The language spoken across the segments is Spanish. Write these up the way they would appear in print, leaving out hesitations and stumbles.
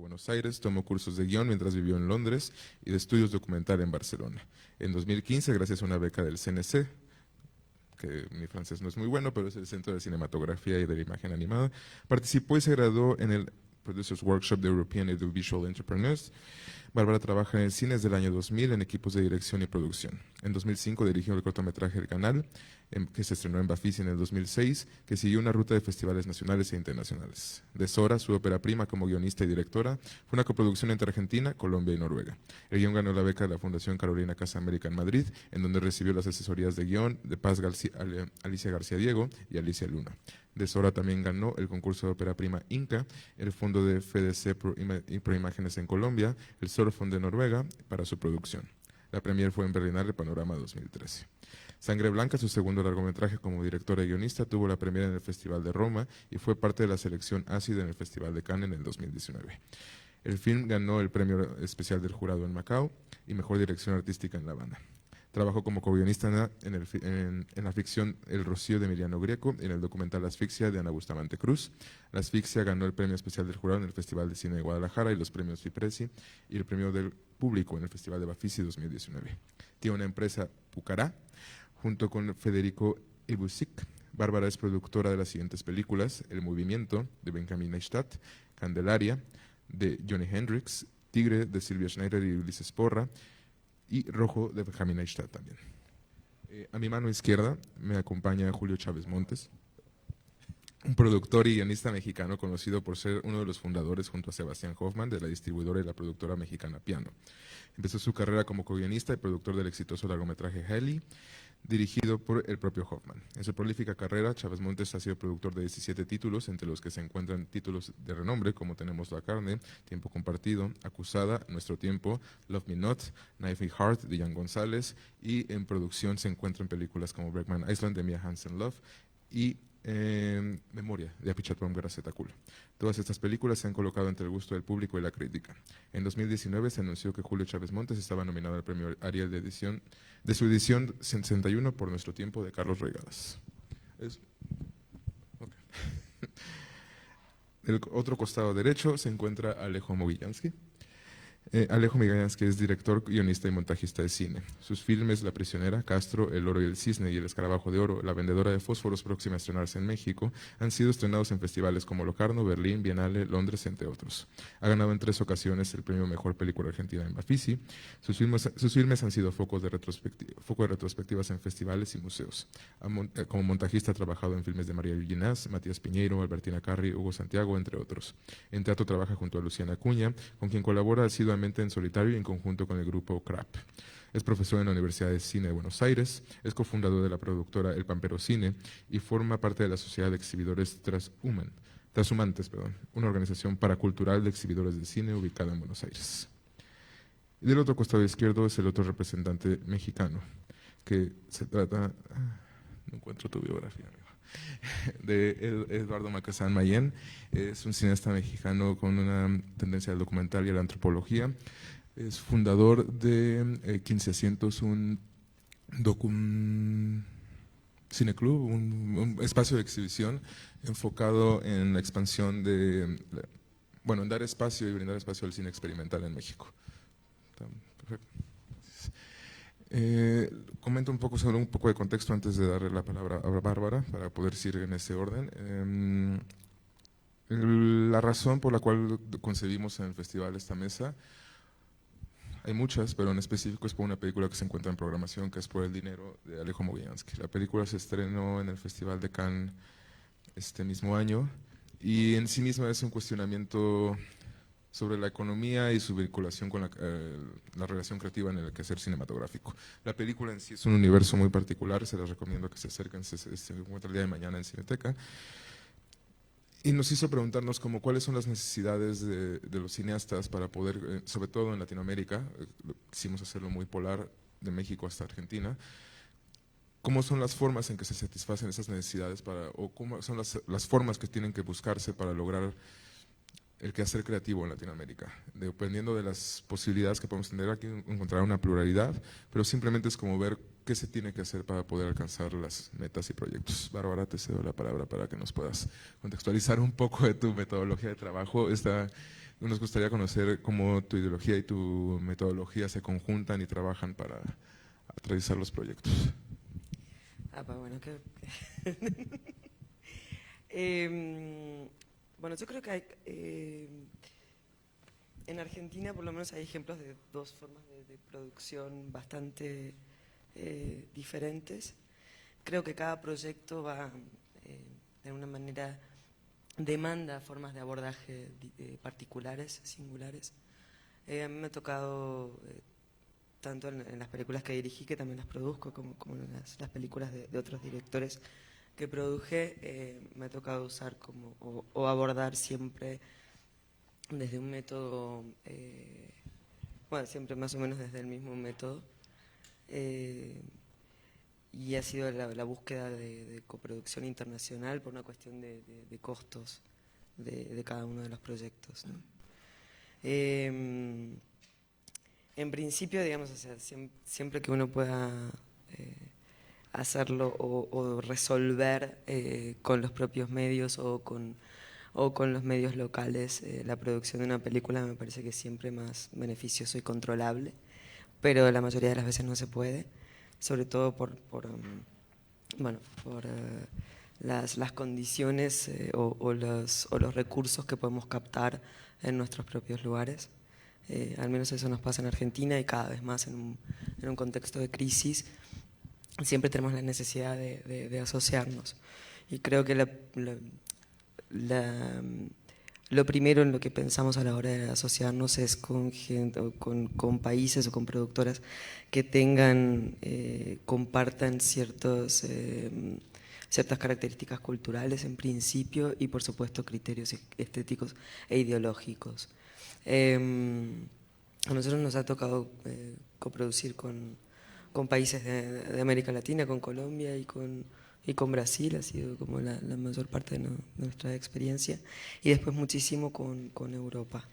Buenos Aires, tomó cursos de guión mientras vivió en Londres y de estudios documental en Barcelona. En 2015, gracias a una beca del CNC, que mi francés no es muy bueno, pero es el Centro de Cinematografía y de la Imagen Animada, participó y se graduó en el Producers Workshop de European Audiovisual Entrepreneurs. Bárbara trabaja en el cine desde el año 2000 en equipos de dirección y producción. En 2005 dirigió el cortometraje El Canal, que se estrenó en Bafisi en el 2006, que siguió una ruta de festivales nacionales e internacionales. De Sora, su ópera prima como guionista y directora, fue una coproducción entre Argentina, Colombia y Noruega. El guión ganó la beca de la Fundación Carolina Casa América en Madrid, en donde recibió las asesorías de guión de Alicia García Diego y Alicia Luna. De Sora también ganó el concurso de ópera prima Inca, el fondo de FDC Pro Imágenes en Colombia, el Sorfond de Noruega para su producción. La premier fue en Berlinale Panorama 2013. Sangre Blanca, su segundo largometraje como directora y guionista, tuvo la premiera en el Festival de Roma y fue parte de la selección ácida en el Festival de Cannes en el 2019. El film ganó el premio especial del jurado en Macao y mejor dirección artística en La Habana. Trabajó como co-guionista en la ficción El Rocío de Emiliano Greco y en el documental Asfixia de Ana Bustamante Cruz. La Asfixia ganó el premio especial del jurado en el Festival de Cine de Guadalajara y los premios FIPRESI y el premio del público en el Festival de Bafisi 2019. Tiene una empresa, Pucará, junto con Federico Ibusic. Bárbara es productora de las siguientes películas: El Movimiento, de Benjamin Neustadt, Candelaria, de Johnny Hendricks, Tigre, de Silvia Schneider y Ulises Porra, y Rojo, de Benjamin Neustadt también. A mi mano izquierda me acompaña Julio Chávez Montes, un productor y guionista mexicano conocido por ser uno de los fundadores, junto a Sebastián Hoffman, de la distribuidora y la productora mexicana Piano. Empezó su carrera como co-guionista y productor del exitoso largometraje Haley, dirigido por el propio Hoffman. En su prolífica carrera, Chávez Montes ha sido productor de 17 títulos, entre los que se encuentran títulos de renombre como Tenemos la carne, Tiempo compartido, Acusada, Nuestro tiempo, Love Me Not, Knife Me Heart, de Jan González, y en producción se encuentran películas como Bergman Island, de Mia Hansen-Løve, y Memoria, de Apichatpom Garasetakul. Todas estas películas se han colocado entre el gusto del público y la crítica. En 2019 se anunció que Julio Chávez Montes estaba nominado al premio Ariel de su edición 61 por Nuestro tiempo, de Carlos Reigadas. Okay. Del otro costado derecho se encuentra Alejo Mogillansky. Alejo Migañas, es director, guionista y montajista de cine. Sus filmes La prisionera, Castro, El oro y el cisne y El escarabajo de oro, La vendedora de fósforos, próxima a estrenarse en México, han sido estrenados en festivales como Locarno, Berlín, Bienale, Londres, entre otros. Ha ganado en 3 ocasiones el premio Mejor Película Argentina en Bafisi. Sus filmes han sido foco de retrospectivas en festivales y museos. Como montajista ha trabajado en filmes de María Llinás, Matías Piñeiro, Albertina Carri, Hugo Santiago, entre otros. En teatro trabaja junto a Luciana Acuña, con quien colabora asiduamente en solitario y en conjunto con el grupo CRAP. Es profesor en la Universidad de Cine de Buenos Aires, es cofundador de la productora El Pampero Cine y forma parte de la Sociedad de Exhibidores Transhumantes, una organización paracultural de exhibidores de cine ubicada en Buenos Aires. Y del otro costado izquierdo es el otro representante mexicano, que se trata, no encuentro tu biografía, amigo, de Eduardo Macazán Mayén. Es un cineasta mexicano con una tendencia al documental y a la antropología. Es fundador de 15 asientos, un cineclub, un espacio de exhibición enfocado en la expansión en dar espacio y brindar espacio al cine experimental en México. Perfecto. Comento un poco sobre un poco de contexto antes de darle la palabra a Bárbara para poder seguir en ese orden. La razón por la cual concebimos en el festival esta mesa, hay muchas, pero en específico es por una película que se encuentra en programación, que es Por el dinero, de Alejo Mogillansky. La película se estrenó en el Festival de Cannes este mismo año y en sí misma es un cuestionamiento sobre la economía y su vinculación con la relación creativa en el quehacer cinematográfico. La película en sí es un universo muy particular, se les recomiendo que se acerquen, se encuentra el día de mañana en Cineteca. Y nos hizo preguntarnos cuáles son las necesidades de los cineastas para poder, sobre todo en Latinoamérica, quisimos hacerlo muy polar, de México hasta Argentina, cómo son las formas en que se satisfacen esas necesidades o cómo son las formas que tienen que buscarse para lograr el quehacer creativo en Latinoamérica. Dependiendo de las posibilidades que podemos tener aquí, encontrar una pluralidad, pero simplemente es como ver qué se tiene que hacer para poder alcanzar las metas y proyectos. Bárbara, te cedo la palabra para que nos puedas contextualizar un poco de tu metodología de trabajo. Esta Nos gustaría conocer cómo tu ideología y tu metodología se conjuntan y trabajan para realizar los proyectos. Pues bueno, bueno, yo creo que hay, en Argentina por lo menos hay ejemplos de dos formas de producción bastante diferentes. Creo que cada proyecto va, de una manera, demanda formas de abordaje particulares, singulares. A mí me ha tocado, tanto en las películas que dirigí, que también las produzco, como en las películas de otros directores que produje, me ha tocado usar o abordar siempre desde un método, bueno, siempre más o menos desde el mismo método, y ha sido la búsqueda de coproducción internacional por una cuestión de costos de cada uno de los proyectos, ¿no? En principio, digamos, o sea, siempre que uno pueda hacerlo o resolver con los propios medios o con los medios locales la producción de una película, me parece que es siempre más beneficioso y controlable, pero la mayoría de las veces no se puede, sobre todo bueno, por las condiciones o los recursos que podemos captar en nuestros propios lugares. Al menos eso nos pasa en Argentina y cada vez más en un contexto de crisis. Siempre tenemos la necesidad de asociarnos. Y creo que lo primero en lo que pensamos a la hora de asociarnos es con gente, con países o con productoras que compartan ciertas características culturales en principio y por supuesto criterios estéticos e ideológicos. A nosotros nos ha tocado coproducir con países de América Latina, con Colombia y con Brasil, ha sido como la mayor parte de nuestra experiencia, y después muchísimo con Europa,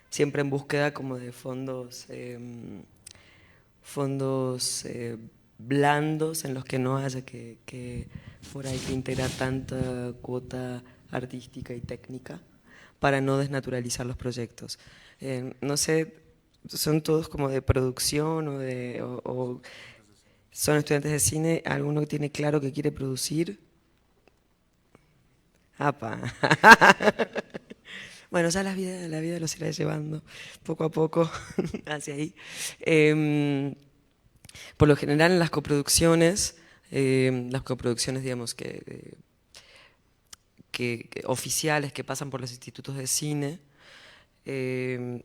siempre en búsqueda como de fondos blandos en los que no haya que fuera hay que integrar tanta cuota artística y técnica para no desnaturalizar los proyectos. No sé, son todos como de producción o son estudiantes de cine. ¿Alguno tiene claro que quiere producir? ¡Apa! Bueno, ya la vida los irá llevando poco a poco hacia ahí. Por lo general en las coproducciones, digamos que oficiales que pasan por los institutos de cine,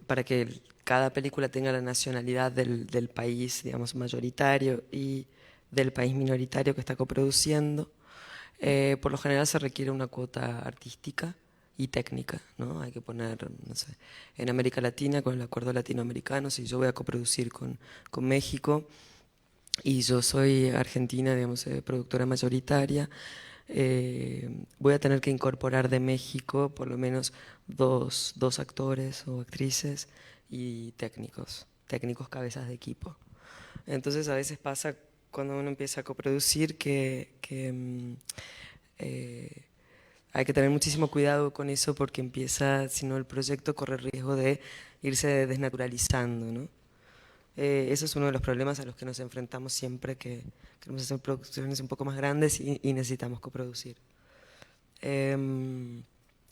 para que cada película tenga la nacionalidad del país, digamos, mayoritario y del país minoritario que está coproduciendo, por lo general se requiere una cuota artística y técnica, ¿no? Hay que poner, no sé, en América Latina, con el acuerdo latinoamericano, si yo voy a coproducir con México y yo soy argentina, digamos, productora mayoritaria, voy a tener que incorporar de México por lo menos dos actores o actrices y técnicos cabezas de equipo. Entonces a veces pasa cuando uno empieza a coproducir que hay que tener muchísimo cuidado con eso porque si no el proyecto corre riesgo de irse desnaturalizando, ¿no? Eso es uno de los problemas a los que nos enfrentamos siempre que queremos hacer producciones un poco más grandes y necesitamos coproducir.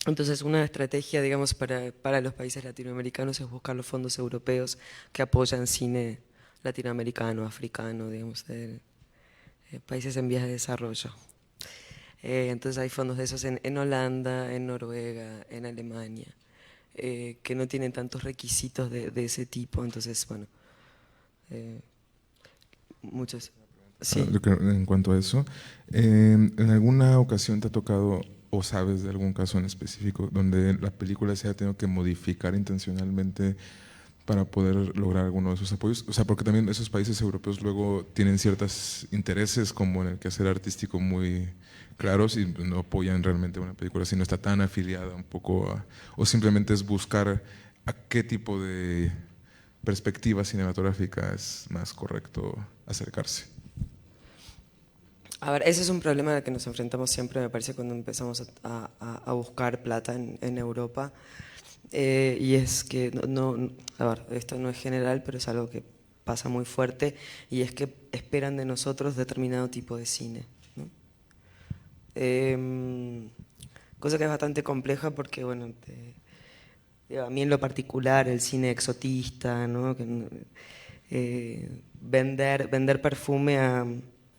Entonces una estrategia, digamos, para los países latinoamericanos es buscar los fondos europeos que apoyan cine latinoamericano, africano, digamos, de países en vías de desarrollo. Entonces hay fondos de esos en Holanda, en Noruega, en Alemania, que no tienen tantos requisitos de ese tipo. Entonces, bueno, muchos. Sí. En cuanto a eso, ¿en alguna ocasión te ha tocado o sabes de algún caso en específico donde la película se haya tenido que modificar intencionalmente para poder lograr alguno de esos apoyos? O sea, porque también esos países europeos luego tienen ciertos intereses como en el quehacer artístico muy claros y no apoyan realmente una película si no está tan afiliada un poco o simplemente es buscar a qué tipo de perspectiva cinematográfica es más correcto acercarse. A ver, ese es un problema al que nos enfrentamos siempre, me parece, cuando empezamos a buscar plata en Europa. Y es que, a ver, esto no es general, pero es algo que pasa muy fuerte, y es que esperan de nosotros determinado tipo de cine, ¿no? Em, Cosa que es bastante compleja porque, bueno, digo, a mí en lo particular el cine exotista, ¿no? Vender perfume a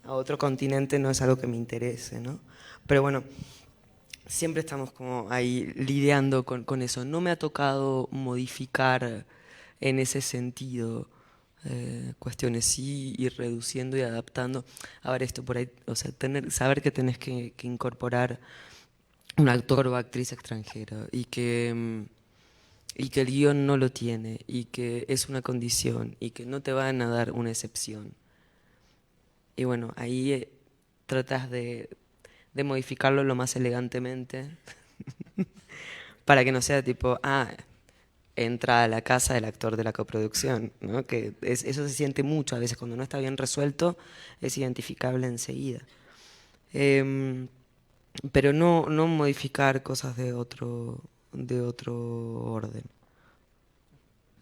otro continente no es algo que me interese, ¿no? Pero bueno, siempre estamos como ahí lidiando con eso. No me ha tocado modificar en ese sentido cuestiones, sí, ir reduciendo y adaptando. A ver, esto por ahí, o sea, saber que tenés que incorporar un actor o actriz extranjera y que el guión no lo tiene y que es una condición y que no te van a dar una excepción. Y bueno, ahí tratas de modificarlo lo más elegantemente para que no sea tipo, entra a la casa del actor de la coproducción, ¿no? Eso se siente mucho a veces cuando no está bien resuelto, es identificable enseguida. Em, pero no modificar cosas de otro orden.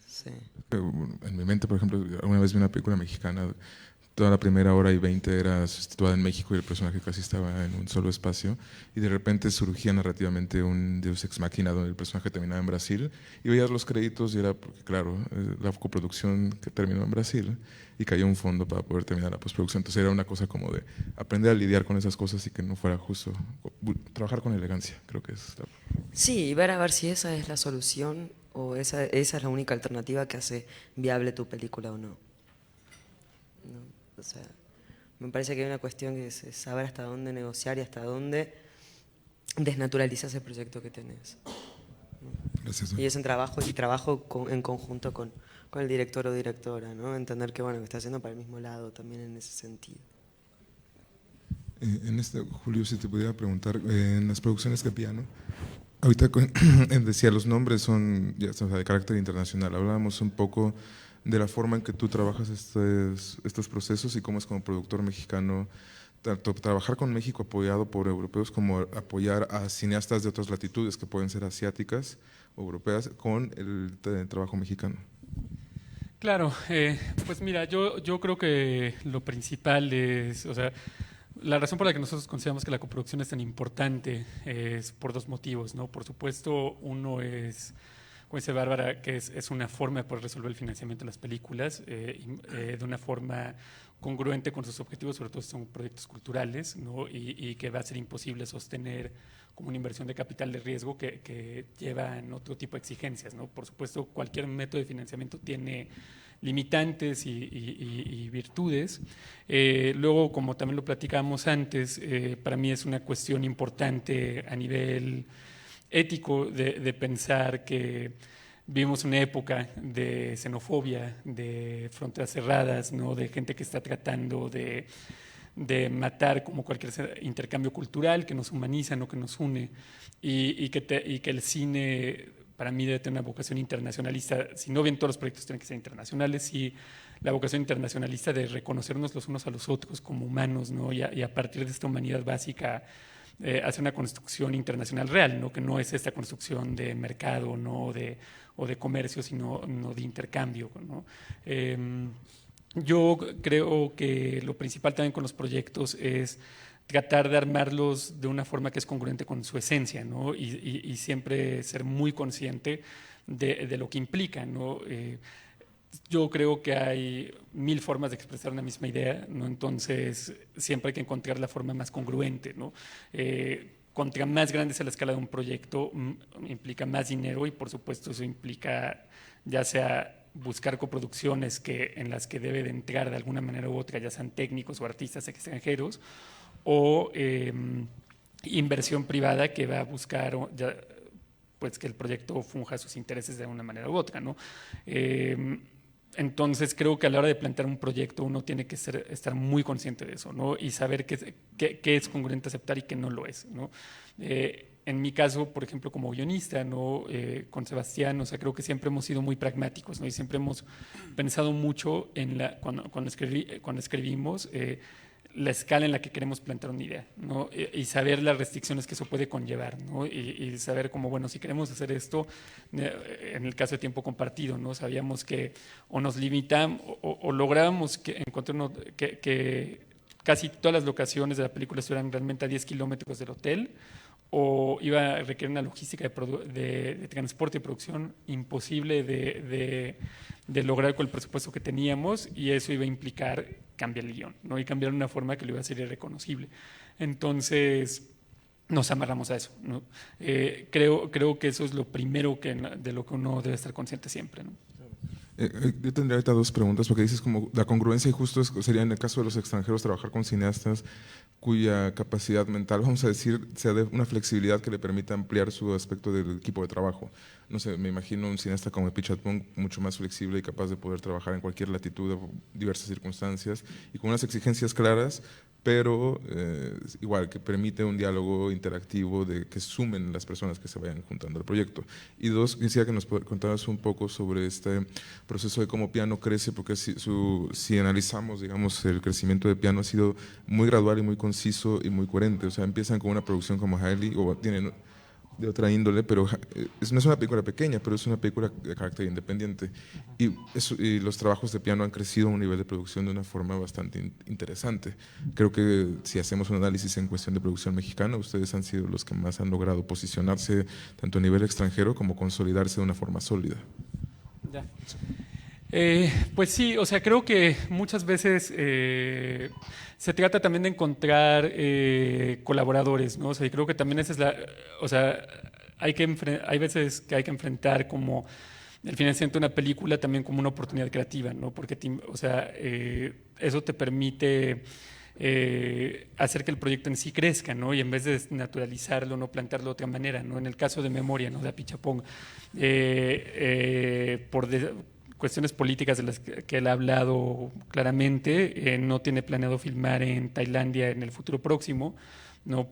Sí. En mi mente, por ejemplo, alguna vez vi una película mexicana, toda la primera hora y 20 era situada en México y el personaje casi estaba en un solo espacio, y de repente surgía narrativamente un Deus Ex Machina donde el personaje terminaba en Brasil, y veías los créditos y era, porque claro, la coproducción que terminó en Brasil, y cayó un fondo para poder terminar la postproducción. Entonces era una cosa como de aprender a lidiar con esas cosas y que no fuera justo, trabajar con elegancia, creo que es la... Sí, y ver a ver si esa es la solución o esa es la única alternativa que hace viable tu película o no. ¿No? O sea, me parece que hay una cuestión que es saber hasta dónde negociar y hasta dónde desnaturalizas el proyecto que tenés. Gracias. Y es un trabajo, y trabajo en conjunto con el director o directora, ¿no? Entender que, bueno, que está haciendo para el mismo lado también en ese sentido. En este, Julio, si te pudiera preguntar, en las producciones de piano, ahorita decía, los nombres son ya, o sea, de carácter internacional. Hablábamos un poco de la forma en que tú trabajas estos procesos y cómo es como productor mexicano, tanto trabajar con México apoyado por europeos como apoyar a cineastas de otras latitudes que pueden ser asiáticas o europeas con el trabajo mexicano. Claro, pues mira, yo creo que lo principal es, o sea, la razón por la que nosotros consideramos que la coproducción es tan importante es por dos motivos, ¿no? Por supuesto, uno es, como dice Bárbara, que es una forma de poder resolver el financiamiento de las películas de una forma congruente con sus objetivos, sobre todo si son proyectos culturales, ¿no? Y que va a ser imposible sostener como una inversión de capital de riesgo que llevan otro tipo de exigencias, ¿no? Por supuesto, cualquier método de financiamiento tiene limitantes y virtudes. Luego, como también lo platicábamos antes, para mí es una cuestión importante a nivel ético de pensar que vivimos una época de xenofobia, de fronteras cerradas, ¿no? De gente que está tratando de matar como cualquier intercambio cultural que nos humaniza, no que nos une, y que el cine para mí debe tener una vocación internacionalista. Si no bien todos los proyectos tienen que ser internacionales, y la vocación internacionalista de reconocernos los unos a los otros como humanos, ¿no? Y a partir de esta humanidad básica hacer una construcción internacional real, ¿no? Que no es esta construcción de mercado, ¿no? O de comercio, sino no de intercambio, ¿no? Yo creo que lo principal también con los proyectos es tratar de armarlos de una forma que es congruente con su esencia, ¿no? Y siempre ser muy consciente de lo que implica, ¿no? Yo creo que hay 1000 formas de expresar una misma idea, ¿no? Entonces siempre hay que encontrar la forma más congruente, ¿no? Contra más grande sea la escala de un proyecto, implica más dinero, y por supuesto eso implica ya sea buscar coproducciones en las que debe de entrar de alguna manera u otra, ya sean técnicos o artistas extranjeros, o inversión privada que va a buscar pues que el proyecto funja sus intereses de una manera u otra, ¿no? Entonces creo que a la hora de plantear un proyecto uno tiene que estar muy consciente de eso, ¿no? Y saber qué es congruente aceptar y qué no lo es, ¿no? En mi caso, por ejemplo, como guionista, ¿no? Con Sebastián, o sea, creo que siempre hemos sido muy pragmáticos, ¿no? Y siempre hemos pensado mucho en cuando escribimos, la escala en la que queremos plantear una idea, ¿no? Y saber las restricciones que eso puede conllevar, ¿no? Y saber cómo, bueno, si queremos hacer esto, en el caso de tiempo compartido, ¿no? Sabíamos que o nos limitamos o lográbamos que encontrar que casi todas las locaciones de la película estuvieran realmente a 10 kilómetros del hotel, o iba a requerir una logística de transporte y producción imposible de lograr con el presupuesto que teníamos, y eso iba a implicar cambiar el guión, ¿no? Y cambiar de una forma que lo iba a hacer irreconocible. Entonces nos amarramos a eso, ¿no? Creo que eso es lo primero de lo que uno debe estar consciente siempre, ¿no? Yo tendría ahorita dos preguntas, porque dices como la congruencia, y justo sería en el caso de los extranjeros trabajar con cineastas cuya capacidad mental, vamos a decir, sea de una flexibilidad que le permita ampliar su aspecto del equipo de trabajo. No sé, me imagino un cineasta como Pichatpong mucho más flexible y capaz de poder trabajar en cualquier latitud, de diversas circunstancias, y con unas exigencias claras, pero igual que permite un diálogo interactivo de que sumen las personas que se vayan juntando al proyecto. Y dos, quisiera que nos contaras un poco sobre este proceso de cómo Piano crece, porque si analizamos, digamos, el crecimiento de Piano ha sido muy gradual y muy conciso y muy coherente. O sea, empiezan con una producción como Hailey, o tienen de otra índole, pero no es una película pequeña, pero es una película de carácter independiente. Y los trabajos de Piano han crecido a un nivel de producción de una forma bastante interesante. Creo que si hacemos un análisis en cuestión de producción mexicana, ustedes han sido los que más han logrado posicionarse tanto a nivel extranjero como consolidarse de una forma sólida. Ya. Pues sí, o sea, creo que muchas veces se trata también de encontrar colaboradores, ¿no? O sea, y creo que también esa es o sea, hay veces que hay que enfrentar como el financiamiento de una película también como una oportunidad creativa, ¿no? Porque, o sea, eso te permite hacer que el proyecto en sí crezca, ¿no? Y en vez de naturalizarlo, no plantearlo de otra manera, ¿no? En el caso de Memoria, ¿no? De Apichatpong, cuestiones políticas de las que él ha hablado claramente, no tiene planeado filmar en Tailandia en el futuro próximo, ¿no?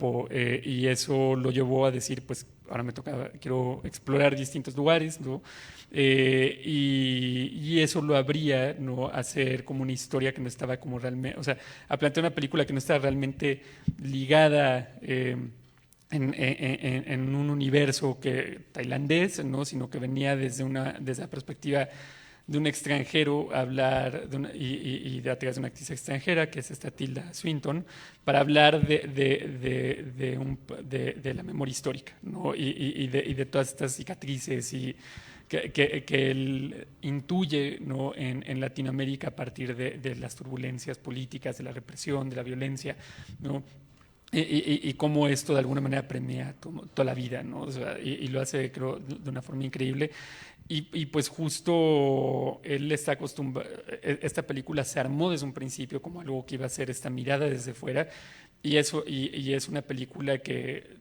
Y eso lo llevó a decir, pues ahora quiero explorar distintos lugares, ¿no? Y eso lo habría, ¿no? A hacer como una historia que no estaba como realmente, o sea, a plantear una película que no estaba realmente ligada en un universo tailandés, ¿no? Sino que venía desde la perspectiva de un extranjero a hablar, y a través de una actriz extranjera, que es esta Tilda Swinton, para hablar de la memoria histórica, ¿no? Y de todas estas cicatrices que él intuye, ¿no? en Latinoamérica a partir de las turbulencias políticas, de la represión, de la violencia, ¿no? Y cómo esto de alguna manera premia toda la vida, ¿no? O sea, y lo hace, creo, de una forma increíble. Y pues justo él está acostumbrado, esta película se armó desde un principio como algo que iba a ser esta mirada desde fuera, y es una película que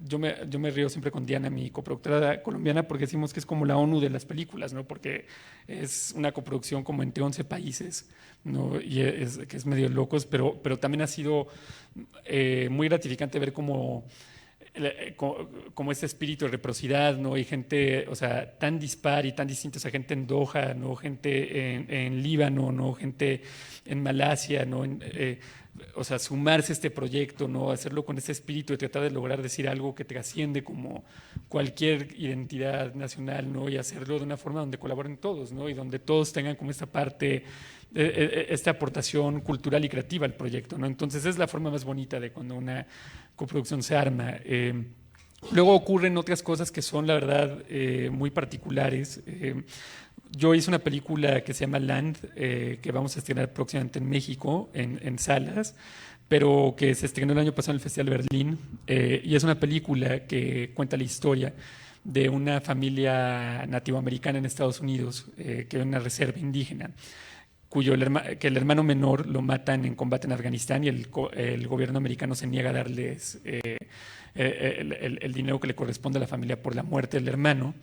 yo me río siempre con Diana, mi coproductora colombiana, porque decimos que es como la ONU de las películas, ¿no? Porque es una coproducción como entre 11 países, ¿no? Y que es medio locos, pero también ha sido muy gratificante ver como este espíritu de reciprocidad, ¿no? Y gente, o sea, tan dispar y tan distinta, o sea, gente en Doha, ¿no? Gente en Líbano, ¿no? Gente en Malasia, ¿no? O sea, sumarse a este proyecto, ¿no? Hacerlo con ese espíritu de tratar de lograr decir algo que trasciende como cualquier identidad nacional, ¿no? Y hacerlo de una forma donde colaboren todos, ¿no? Y donde todos tengan como esta parte, esta aportación cultural y creativa al proyecto, ¿no? Entonces es la forma más bonita de cuando una coproducción se arma. Luego ocurren otras cosas que son, la verdad, muy particulares. Yo hice una película que se llama Land, que vamos a estrenar próximamente en México, en salas, pero que se estrenó el año pasado en el Festival de Berlín, y es una película que cuenta la historia de una familia nativoamericana en Estados Unidos, que es una reserva indígena, que el hermano menor lo matan en combate en Afganistán, y el gobierno americano se niega a darles el dinero que le corresponde a la familia por la muerte del hermano,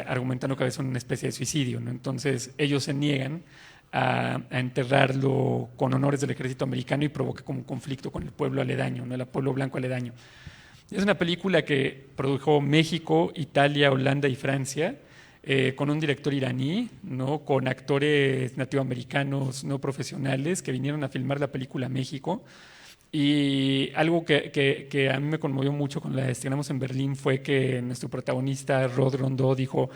argumentando que es una especie de suicidio, ¿no? Entonces ellos se niegan a enterrarlo con honores del ejército americano, y provoca como un conflicto con el pueblo aledaño, ¿no? El pueblo blanco aledaño. Es una película que produjo México, Italia, Holanda y Francia. con un director iraní, ¿no? Con actores nativoamericanos no profesionales que vinieron a filmar la película a México. Y algo que a mí me conmovió mucho cuando la estrenamos en Berlín fue que nuestro protagonista, Rod Rondeau, dijo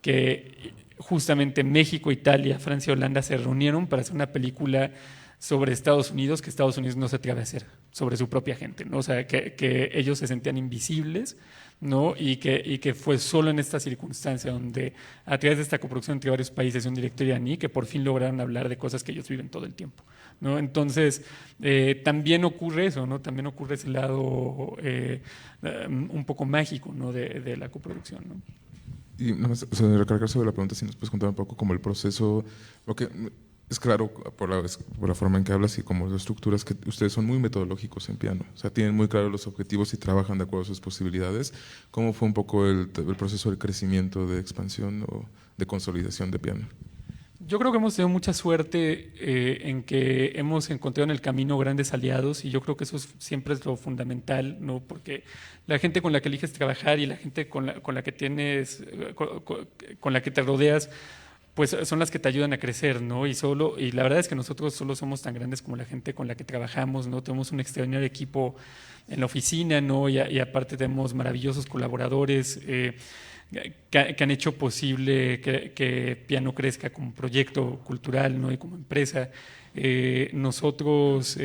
que justamente México, Italia, Francia y Holanda se reunieron para hacer una película sobre Estados Unidos que Estados Unidos no se atreve a hacer, sobre su propia gente, ¿no? O sea, que ellos se sentían invisibles, ¿no? Y que fue solo en esta circunstancia donde, a través de esta coproducción entre varios países y un director iraní, que por fin lograron hablar de cosas que ellos viven todo el tiempo, ¿no? Entonces, también ocurre eso, ¿no? También ocurre ese lado un poco mágico, ¿no? de la coproducción, ¿no? Y nada más, o sea, recargar sobre la pregunta, si nos puedes contar un poco como el proceso, porque es claro por la forma en que hablas y como las estructuras, que ustedes son muy metodológicos en piano, o sea, tienen muy claros los objetivos y trabajan de acuerdo a sus posibilidades. ¿Cómo fue un poco el proceso de crecimiento, de expansión o de consolidación de piano? Yo creo que hemos tenido mucha suerte en que hemos encontrado en el camino grandes aliados y yo creo que eso siempre es lo fundamental, ¿no? Porque la gente con la que eliges trabajar y la gente con la que tienes, con la que te rodeas, pues son las que te ayudan a crecer, ¿no? Y la verdad es que nosotros solo somos tan grandes como la gente con la que trabajamos, ¿no? Tenemos un extraordinario equipo en la oficina, ¿no? Y aparte tenemos maravillosos colaboradores que han hecho posible que Piano crezca como proyecto cultural, ¿no? Y como empresa. Nosotros,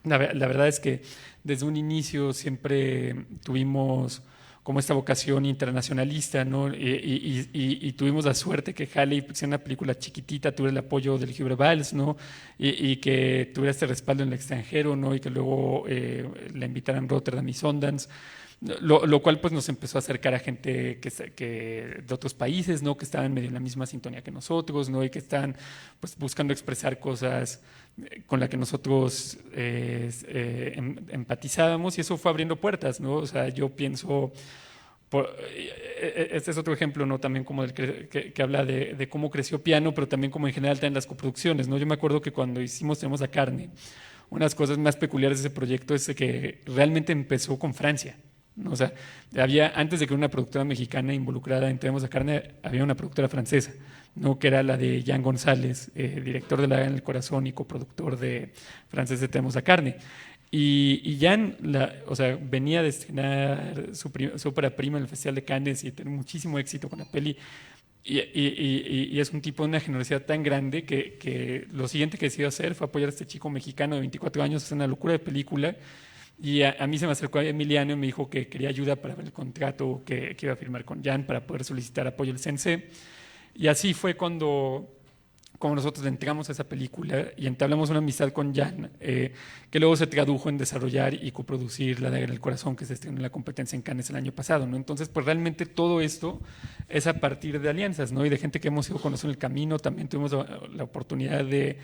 la verdad es que desde un inicio siempre tuvimos como esta vocación internacionalista, ¿no? Y tuvimos la suerte que Halle sea una película chiquitita, tuviera el apoyo del Huber Valls, ¿no? Y que tuviera este respaldo en el extranjero, ¿no? Y que luego la invitaran a Rotterdam y Sundance. Lo cual pues nos empezó a acercar a gente de otros países, ¿no? Que estaban medio en la misma sintonía que nosotros, ¿no? Y que están pues buscando expresar cosas con las que nosotros empatizábamos, y eso fue abriendo puertas, ¿no? O sea, yo pienso, este es otro ejemplo, ¿no? También como que habla de cómo creció Piano, pero también como en general en las coproducciones, ¿no? Yo me acuerdo que cuando Tenemos a Carne, una de las cosas más peculiares de ese proyecto es que realmente empezó con Francia, ¿no? O sea, antes de que una productora mexicana involucrada en Tenemos a Carne, había una productora francesa, ¿no? Que era la de Jan González, director de La Daga en el Corazón y coproductor francés de Tenemos a Carne. Y Jan, o sea, venía de estrenar su ópera prima en el Festival de Cannes y tener muchísimo éxito con la peli. Y es un tipo de una generosidad tan grande que lo siguiente que decidió hacer fue apoyar a este chico mexicano de 24 años, es una locura de película. Y a mí se me acercó Emiliano y me dijo que quería ayuda para ver el contrato que iba a firmar con Jan para poder solicitar apoyo del CNC. Y así fue como nosotros le entregamos a esa película y entablamos una amistad con Jan, que luego se tradujo en desarrollar y coproducir La Daga en el Corazón, que se estrenó en la competencia en Cannes el año pasado, ¿no? Entonces, pues realmente todo esto es a partir de alianzas, ¿no? Y de gente que hemos ido conociendo en el camino. También tuvimos la oportunidad de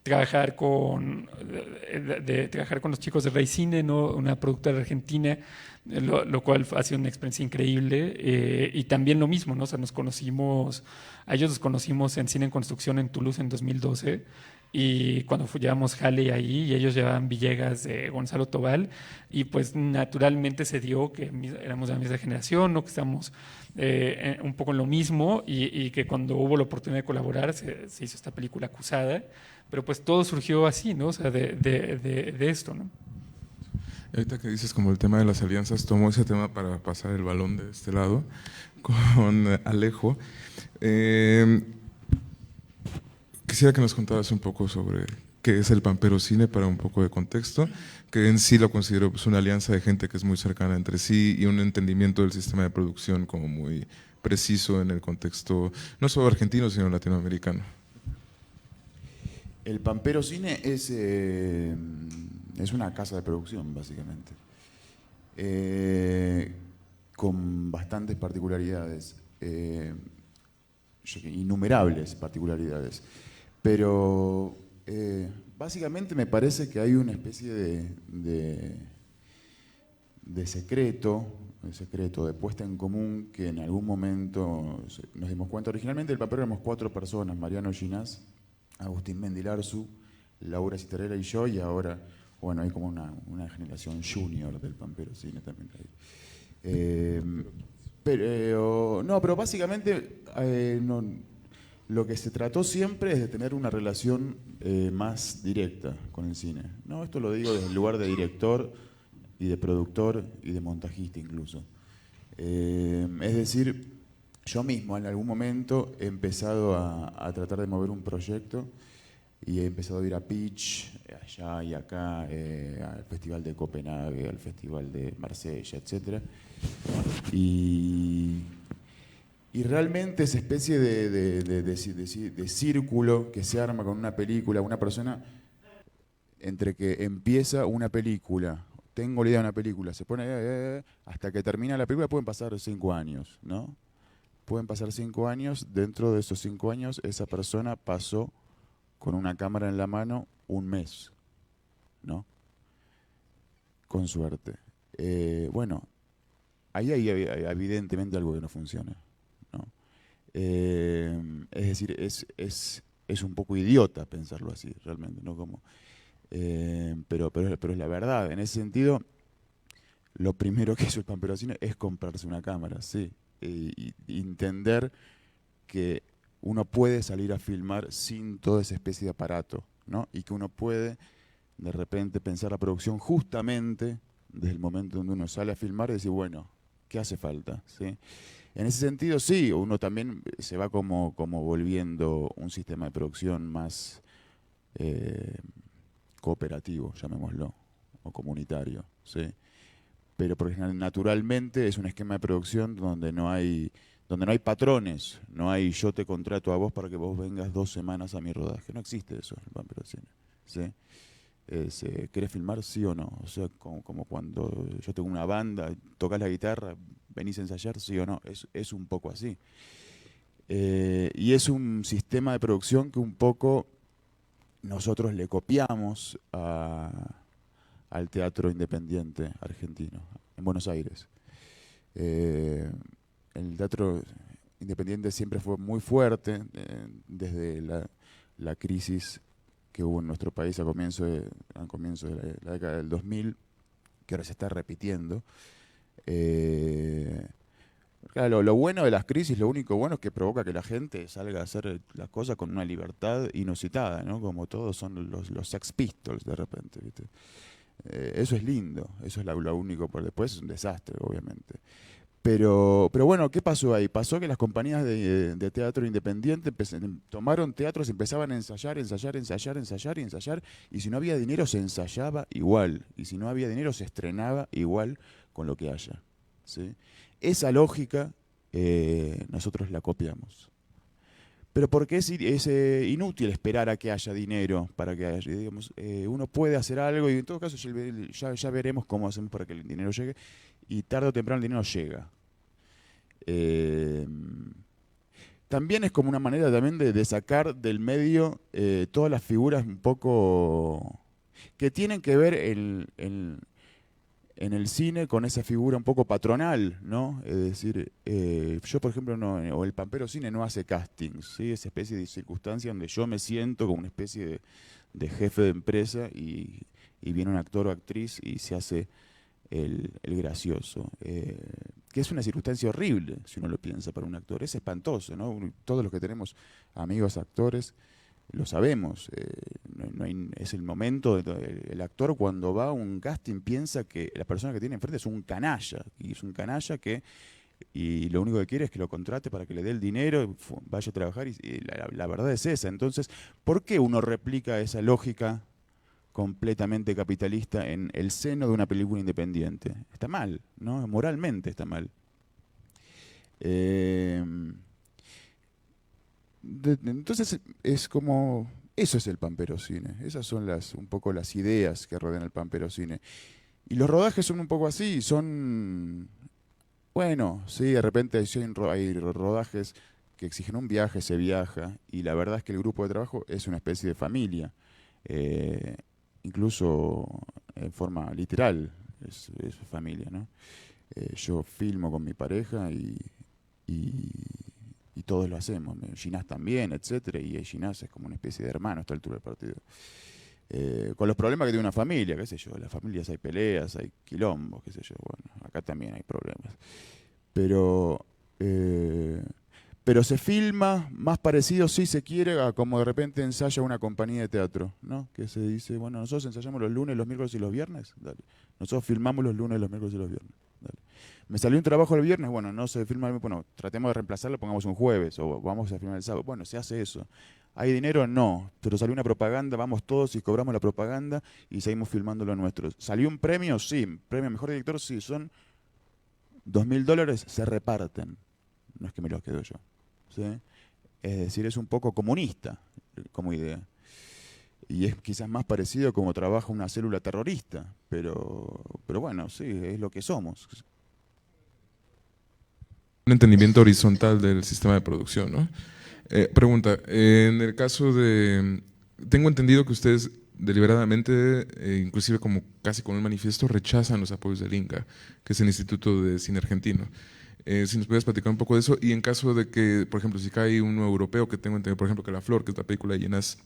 trabajar con los chicos de Rey Cine, ¿no? Una productora argentina, lo cual ha sido una experiencia increíble. Y también lo mismo, ¿no? O sea, a ellos los conocimos en Cine en Construcción en Toulouse en 2012, y cuando llevamos Halle ahí, y ellos llevaban Villegas de Gonzalo Tobal, y pues naturalmente se dio que éramos de la misma generación, ¿no? Que estamos un poco en lo mismo, y que cuando hubo la oportunidad de colaborar se hizo esta película Acusada, pero pues todo surgió así, ¿no? O sea, de esto, ¿no? Ahorita que dices como el tema de las alianzas, tomo ese tema para pasar el balón de este lado con Alejo. Quisiera que nos contaras un poco sobre qué es el Pampero Cine, para un poco de contexto, que en sí lo considero pues una alianza de gente que es muy cercana entre sí y un entendimiento del sistema de producción como muy preciso en el contexto no solo argentino, sino latinoamericano. El Pampero Cine es una casa de producción, básicamente, con bastantes particularidades, innumerables particularidades, pero básicamente me parece que hay una especie de secreto, de puesta en común, que en algún momento nos dimos cuenta. Originalmente el Pampero éramos 4 personas: Mariano Ginás, Agustín Mendilarzu, Laura Citarella y yo, y ahora, bueno, hay como una generación junior del Pampero Cine también ahí. Pero, no, pero básicamente lo que se trató siempre es de tener una relación más directa con el cine. No, esto lo digo desde el lugar de director y de productor y de montajista incluso. Es decir, yo mismo en algún momento he empezado a tratar de mover un proyecto y he empezado a ir a pitch allá y acá, al Festival de Copenhague, al Festival de Marsella, etc. Y realmente esa especie de círculo que se arma con una película, una persona, entre que empieza una película, tengo la idea de una película, se pone hasta que termina la película, pueden pasar 5 años, ¿no? Pueden pasar 5 años, dentro de esos 5 años esa persona pasó con una cámara en la mano 1 mes, ¿no? Con suerte. Bueno, ahí hay evidentemente algo que no funciona, ¿no? Es decir, es un poco idiota pensarlo así, realmente, ¿no? Pero es la verdad. En ese sentido, lo primero que hizo el Pamperocine es comprarse una cámara, sí. Y entender que uno puede salir a filmar sin toda esa especie de aparato, ¿no? Y que uno puede de repente pensar la producción justamente desde el momento donde uno sale a filmar y decir, bueno, ¿qué hace falta? ¿Sí? En ese sentido, sí, uno también se va como volviendo un sistema de producción más cooperativo, llamémoslo, o comunitario, ¿sí? Pero porque naturalmente es un esquema de producción donde no hay patrones, no hay yo te contrato a vos para que vos vengas 2 semanas a mi rodaje. No existe eso en el Pamperocine, ¿sí? ¿Querés filmar? Sí o no. O sea, como cuando yo tengo una banda, tocas la guitarra, venís a ensayar, sí o no. Es un poco así. Y es un sistema de producción que un poco nosotros le copiamos al teatro independiente argentino, en Buenos Aires. El teatro independiente siempre fue muy fuerte, desde la crisis que hubo en nuestro país al comienzo de la década del 2000, que ahora se está repitiendo. Claro, lo bueno de las crisis, lo único bueno es que provoca que la gente salga a hacer las cosas con una libertad inusitada, ¿no? Como todos son los Sex Pistols de repente, ¿viste? Eso es lindo, eso es lo único, por después es un desastre, obviamente. Pero bueno, ¿qué pasó ahí? Pasó que las compañías de teatro independiente tomaron teatros, empezaban a ensayar, y si no había dinero se ensayaba igual, y si no había dinero se estrenaba igual con lo que haya, ¿sí? Esa lógica nosotros la copiamos. Pero porque es inútil esperar a que haya dinero para que haya, digamos, uno puede hacer algo y en todo caso ya veremos cómo hacemos para que el dinero llegue, y tarde o temprano el dinero llega. También es como una manera también de sacar del medio todas las figuras un poco que tienen que ver en el cine con esa figura un poco patronal, ¿no? Es decir, yo por ejemplo, o el Pamperocine no hace castings, ¿sí? Esa especie de circunstancia donde yo me siento como una especie de jefe de empresa y viene un actor o actriz y se hace el gracioso. Que es una circunstancia horrible, si uno lo piensa, para un actor. Es espantoso, ¿no? Todos los que tenemos amigos actores lo sabemos. Es el momento, el actor cuando va a un casting piensa que la persona que tiene enfrente es un canalla, y es un canalla y lo único que quiere es que lo contrate para que le dé el dinero, vaya a trabajar, y la verdad es esa. Entonces, ¿por qué uno replica esa lógica completamente capitalista en el seno de una película independiente? Está mal, ¿no? Moralmente está mal. Entonces es como, eso es el Pamperocine, esas son un poco las ideas que rodean el Pamperocine. Y los rodajes son un poco así, son, bueno, sí, de repente hay rodajes que exigen un viaje, se viaja, y la verdad es que el grupo de trabajo es una especie de familia. Incluso en forma literal, es familia, ¿no? Yo filmo con mi pareja y todos lo hacemos. Ginás también, etcétera, y Ginás es como una especie de hermano a esta altura del partido. Con los problemas que tiene una familia, qué sé yo, en las familias hay peleas, hay quilombos, qué sé yo, bueno, acá también hay problemas. pero, pero se filma más parecido, si se quiere, a como de repente ensaya una compañía de teatro, ¿no? Que se dice, bueno, nosotros ensayamos los lunes, los miércoles y los viernes, dale. Nosotros filmamos los lunes, los miércoles y los viernes, dale. Me salió un trabajo el viernes, bueno, no se filma, bueno, tratemos de reemplazarlo, pongamos un jueves, o vamos a filmar el sábado. Bueno, se hace eso. ¿Hay dinero? No. Pero salió una propaganda, vamos todos y cobramos la propaganda y seguimos filmando lo nuestro. ¿Salió un premio? Sí. ¿Premio a mejor director? Sí. Son $2.000, se reparten. No es que me los quedo yo. ¿Sí? Es decir, es un poco comunista como idea. Y es quizás más parecido como trabaja una célula terrorista. Pero bueno, sí, es lo que somos. Un entendimiento horizontal del sistema de producción, ¿no? Pregunta, en el caso de... Tengo entendido que ustedes deliberadamente, inclusive como casi con un manifiesto, rechazan los apoyos del INCA, que es el Instituto de Cine Argentino. Si nos pudieras platicar un poco de eso, y en caso de que, por ejemplo, si cae uno europeo, que tengo entendido, por ejemplo, que La Flor, que es la película de Llenas,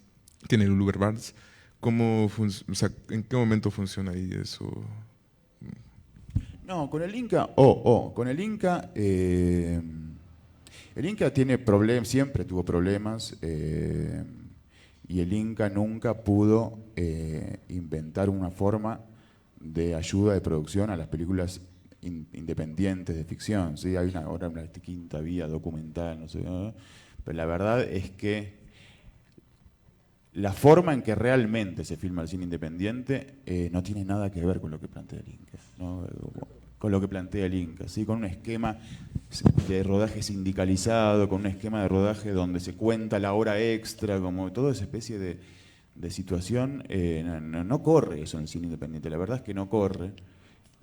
tiene el Uber Barnes, ¿cómo o sea, ¿en qué momento funciona ahí eso? No, con el Inca, con el Inca tiene problemas, siempre tuvo problemas, y el Inca nunca pudo inventar una forma de ayuda de producción a las películas independientes de ficción. ¿Sí? Hay ahora una quinta vía documental, no sé, ¿no? Pero la verdad es que la forma en que realmente se filma el cine independiente no tiene nada que ver con lo que plantea el Inca, ¿no? Con lo que plantea el Inca, ¿sí? Con un esquema de rodaje sindicalizado, con un esquema de rodaje donde se cuenta la hora extra, como toda esa especie de situación, no corre eso en el cine independiente, la verdad es que no corre.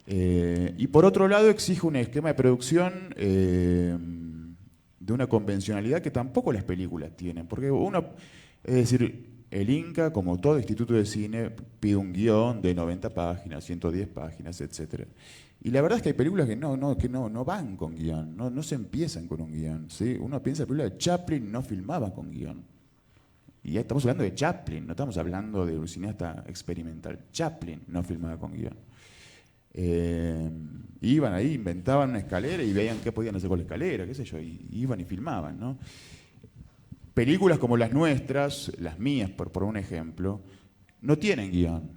Y por otro lado exige un esquema de producción de una convencionalidad que tampoco las películas tienen, porque es decir, el Inca, como todo instituto de cine, pide un guión de 90 páginas, 110 páginas, etc. Y la verdad es que hay películas que no van con guión, no se empiezan con un guión, ¿sí? Uno piensa en la película de Chaplin, no filmaba con guión. Y ya estamos hablando de Chaplin, no estamos hablando de un cineasta experimental. Chaplin no filmaba con guión. Iban ahí, inventaban una escalera y veían qué podían hacer con la escalera, qué sé yo, y iban y filmaban, ¿no? Películas como las nuestras, las mías por un ejemplo, no tienen guión.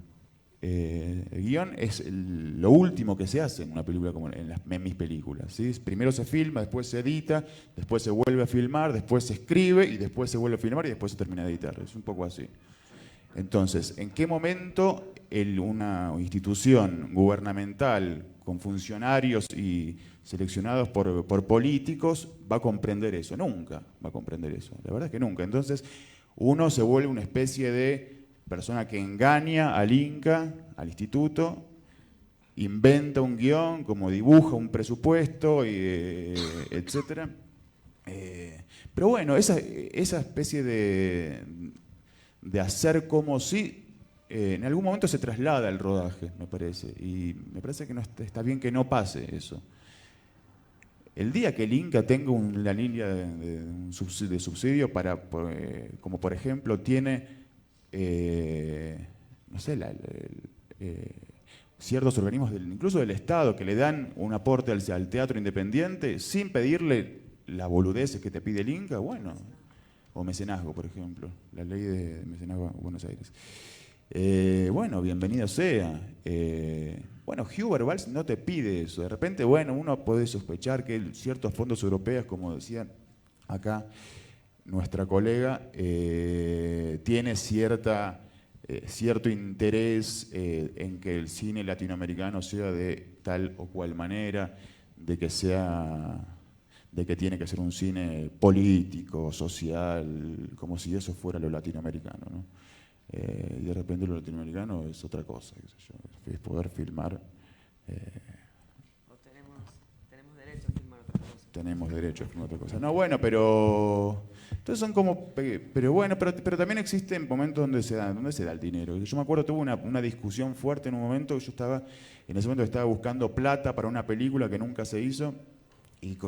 El guión es lo último que se hace en una película como en mis películas, ¿sí? Primero se filma, después se edita, después se vuelve a filmar, después se escribe y después se vuelve a filmar y después se termina de editar. Es un poco así. Entonces, ¿en qué momento una institución gubernamental con funcionarios y seleccionados por políticos va a comprender eso? Nunca va a comprender eso. La verdad es que nunca. Entonces, uno se vuelve una especie de persona que engaña al Inca, al instituto, inventa un guión, como dibuja un presupuesto, etc. Pero bueno, esa especie de hacer como si en algún momento se traslada al rodaje, me parece. Y me parece que no está bien que no pase eso. El día que el Inca tenga una línea de subsidio como por ejemplo tiene no sé, ciertos organismos incluso del Estado que le dan un aporte al teatro independiente sin pedirle las boludeces que te pide el Inca, bueno, o mecenazgo, por ejemplo, la ley de mecenazgo de Buenos Aires. Bueno, bienvenido sea. Bueno, Huber Valls no te pide eso. De repente, bueno, uno puede sospechar que ciertos fondos europeos, como decía acá nuestra colega, tiene cierto interés en que el cine latinoamericano sea de tal o cual manera, de que tiene que ser un cine político, social, como si eso fuera lo latinoamericano, ¿no? Y de repente lo latinoamericano es otra cosa, qué sé yo, es poder filmar. O tenemos derecho a filmar otra cosa. Tenemos derecho a filmar otra cosa. No, bueno, pero entonces son como, pero bueno, pero también existen momentos donde se da el dinero. Yo me acuerdo, tuve una discusión fuerte en un momento, en ese momento estaba buscando plata para una película que nunca se hizo, y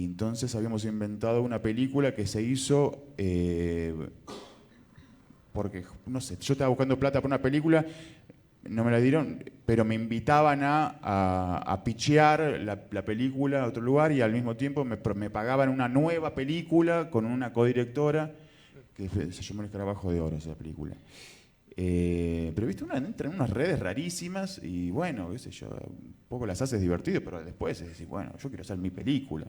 entonces habíamos inventado una película que se hizo porque, no sé, yo estaba buscando plata para una película no me la dieron, pero me invitaban a pitchear la película a otro lugar y al mismo tiempo me pagaban una nueva película con una codirectora que se llamó El Escarabajo de Oro, esa película. Pero viste, uno entra en unas redes rarísimas y bueno, qué sé yo, un poco las haces divertido, pero después es decir, bueno, yo quiero hacer mi película.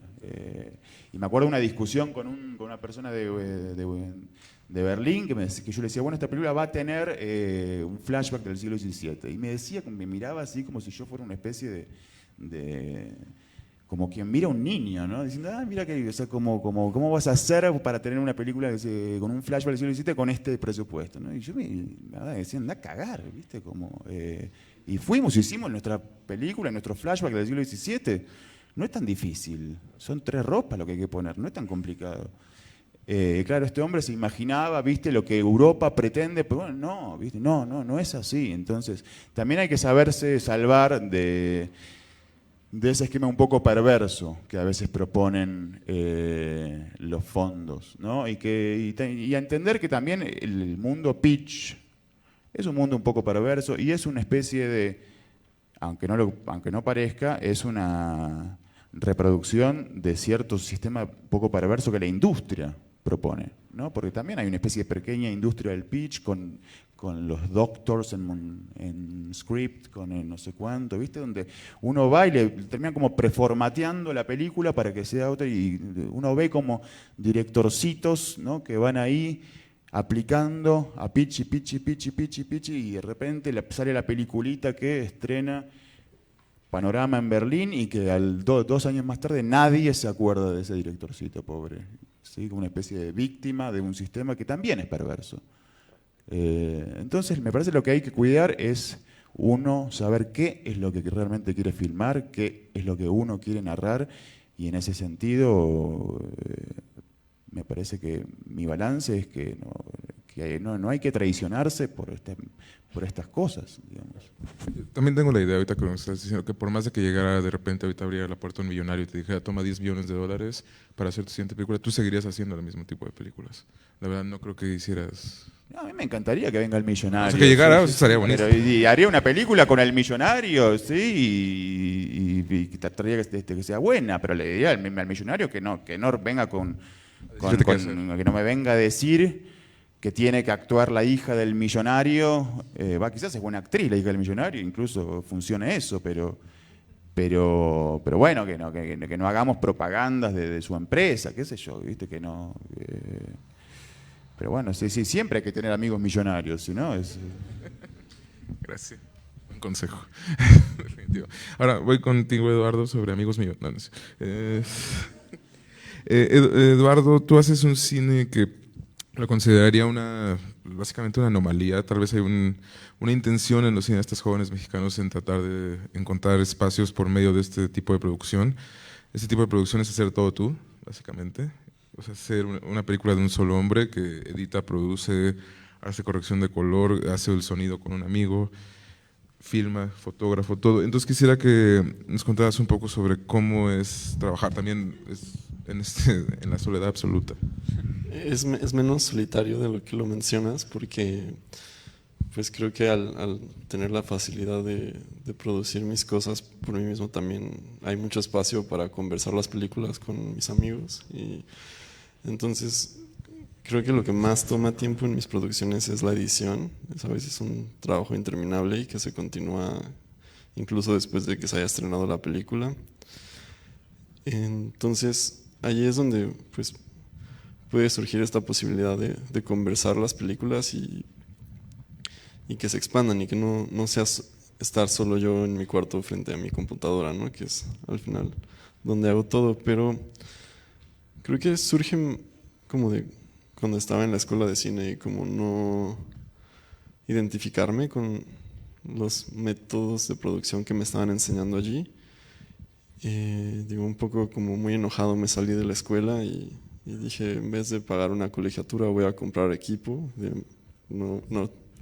Y me acuerdo de una discusión con una persona de Berlín que yo le decía, bueno, esta película va a tener un flashback del siglo XVII. Y me decía, me miraba así como si yo fuera una especie de como quien mira a un niño, ¿no? Diciendo, mira que, o sea, ¿cómo vas a hacer para tener una película con un flashback del siglo XVII con este presupuesto, ¿no? Y yo me decía, anda a cagar, ¿viste? Y hicimos nuestra película, nuestro flashback del siglo XVII. No es tan difícil, son 3 ropas lo que hay que poner, no es tan complicado. Claro, este hombre se imaginaba, ¿viste? Lo que Europa pretende, pero bueno, no, ¿viste? No es así. Entonces, también hay que saberse salvar de ese esquema un poco perverso que a veces proponen los fondos, ¿no? Y a entender que también el mundo pitch es un mundo un poco perverso y es una especie de, aunque no parezca, es una reproducción de cierto sistema poco perverso que la industria propone, ¿no? Porque también hay una especie de pequeña industria del pitch con los doctors en script, con el no sé cuánto, ¿viste? Donde uno va y le terminan como preformateando la película para que sea otra y uno ve como directorcitos, ¿no? Que van ahí aplicando a pitch y de repente sale la peliculita que estrena Panorama en Berlín y que 2 años más tarde nadie se acuerda de ese directorcito, pobre. ¿Sí? Como una especie de víctima de un sistema que también es perverso. Entonces, me parece que lo que hay que cuidar es uno saber qué es lo que realmente quiere filmar, qué es lo que uno quiere narrar, y en ese sentido me parece que mi balance es que no hay que traicionarse por estas cosas, digamos. También tengo la idea ahorita que me estás diciendo que por más de que llegara de repente ahorita abriera la puerta un millonario y te dijera toma $10 billones para hacer tu siguiente película, tú seguirías haciendo el mismo tipo de películas. La verdad no creo que hicieras... No, a mí me encantaría que venga el millonario. O sea, que llegara, estaría bonito. Y haría una película con el millonario, sí, y trataría que sea buena, pero le diría al millonario que no venga que no me venga a decir que tiene que actuar la hija del millonario. Quizás es buena actriz la hija del millonario, incluso funcione eso, pero bueno, que no hagamos propagandas de su empresa, qué sé yo, viste que no. Pero bueno, sí, siempre hay que tener amigos millonarios, si no es. Gracias. Buen consejo. Definitivo. Ahora voy contigo, Eduardo, sobre amigos millonarios. Eduardo, tú haces un cine que lo consideraría básicamente una anomalía. Tal vez hay una intención en los cineastas jóvenes mexicanos en tratar de encontrar espacios por medio de este tipo de producción. Este tipo de producción es hacer todo tú, básicamente. O sea, hacer una película de un solo hombre que edita, produce, hace corrección de color, hace el sonido con un amigo, filma, fotógrafo, todo. Entonces quisiera que nos contaras un poco sobre cómo es trabajar también en la soledad absoluta. Es menos solitario de lo que lo mencionas, porque pues creo que al tener la facilidad de producir mis cosas por mí mismo, también hay mucho espacio para conversar las películas con mis amigos. Y entonces creo que lo que más toma tiempo en mis producciones es la edición. Es a veces un trabajo interminable y que se continúa incluso después de que se haya estrenado la película. Entonces allí es donde pues puede surgir esta posibilidad de conversar las películas y que se expandan y que no sea estar solo yo en mi cuarto frente a mi computadora, ¿no? Que es al final donde hago todo. Pero creo que surge como de cuando estaba en la escuela de cine y como no identificarme con los métodos de producción que me estaban enseñando allí. Digo, un poco como muy enojado me salí de la escuela y dije, en vez de pagar una colegiatura voy a comprar equipo.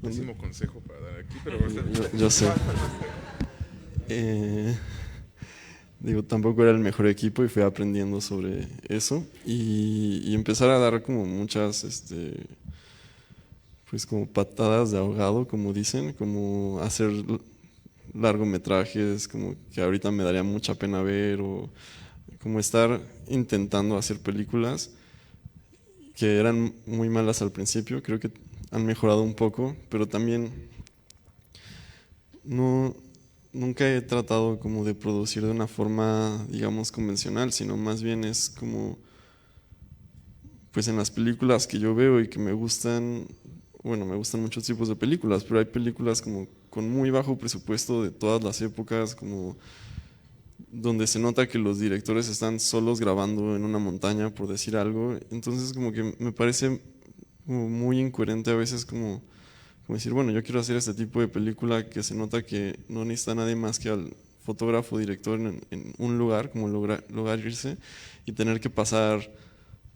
Pésimo consejo para dar aquí, pero... Yo sé. Digo, tampoco era el mejor equipo y fui aprendiendo sobre eso y empezar a dar como muchas pues como patadas de ahogado, como dicen, como hacer largometrajes, como que ahorita me daría mucha pena ver, o como estar intentando hacer películas que eran muy malas al principio, creo que han mejorado un poco, pero también nunca he tratado como de producir de una forma, digamos, convencional, sino más bien es como, pues en las películas que yo veo y que me gustan, bueno, me gustan muchos tipos de películas, pero hay películas como con muy bajo presupuesto de todas las épocas, como donde se nota que los directores están solos grabando en una montaña, por decir algo. Entonces como que me parece como muy incoherente a veces como decir, bueno, yo quiero hacer este tipo de película que se nota que no necesita nadie más que al fotógrafo, director en un lugar, como lograr irse y tener que pasar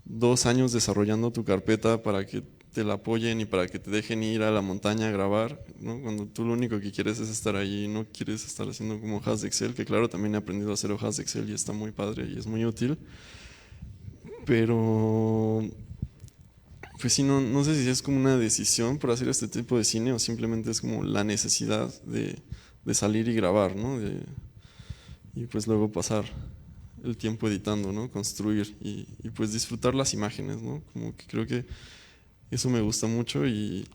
2 años desarrollando tu carpeta para que te la apoyen y para que te dejen ir a la montaña a grabar, ¿no? Cuando tú lo único que quieres es estar allí, no quieres estar haciendo como hojas de Excel, que claro, también he aprendido a hacer hojas de Excel y está muy padre y es muy útil, pero pues sí, no sé si es como una decisión por hacer este tipo de cine o simplemente es como la necesidad de salir y grabar, ¿no? Y pues luego pasar el tiempo editando, ¿no? Construir y pues disfrutar las imágenes, ¿no? Como que creo que eso me gusta mucho y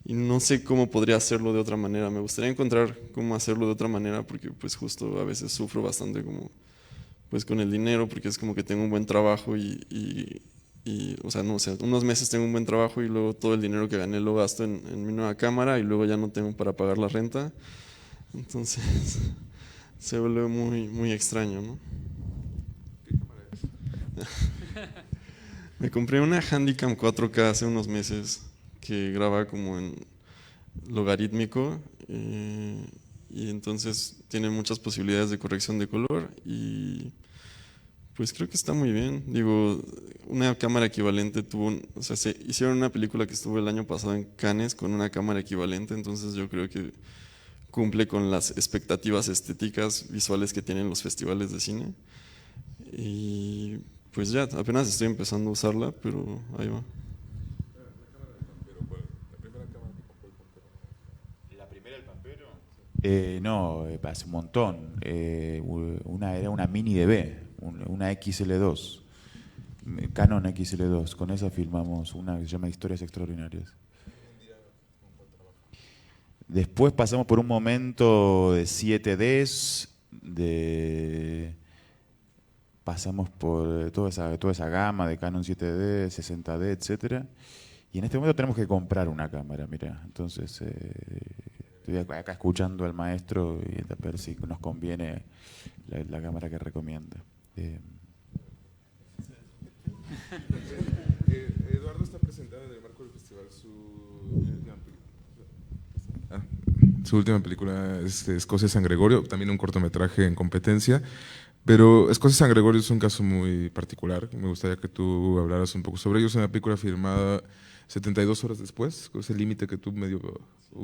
no sé cómo podría hacerlo de otra manera. Me gustaría encontrar cómo hacerlo de otra manera porque pues justo a veces sufro bastante como pues con el dinero porque es como que tengo un buen trabajo o sea, no sé, unos meses tengo un buen trabajo y luego todo el dinero que gané lo gasto en mi nueva cámara y luego ya no tengo para pagar la renta. Entonces se vuelve muy, muy extraño, ¿no? Me compré una Handycam 4K hace unos meses que graba como en logarítmico y entonces tiene muchas posibilidades de corrección de color y pues creo que está muy bien. Digo, una cámara equivalente o sea, se hicieron una película que estuvo el año pasado en Cannes con una cámara equivalente, entonces yo creo que cumple con las expectativas estéticas visuales que tienen los festivales de cine. Y pues ya, apenas estoy empezando a usarla, pero ahí va. ¿La primera el Pampero? No, hace un montón. Era una mini DB, una XL2, Canon XL2. Con esa filmamos una que se llama Historias Extraordinarias. Después pasamos por un momento de 7Ds, pasamos por toda esa gama de Canon 7D, 60D, etcétera. Y en este momento tenemos que comprar una cámara, mira. Entonces estoy acá escuchando al maestro y a ver si nos conviene la cámara que recomienda. Eduardo está presentando en el marco del festival su última película, Escocia San Gregorio, también un cortometraje en competencia. Pero Escocia San Gregorio es un caso muy particular. Me gustaría que tú hablaras un poco sobre ello. Es una película filmada 72 horas después, que es el límite que tú medio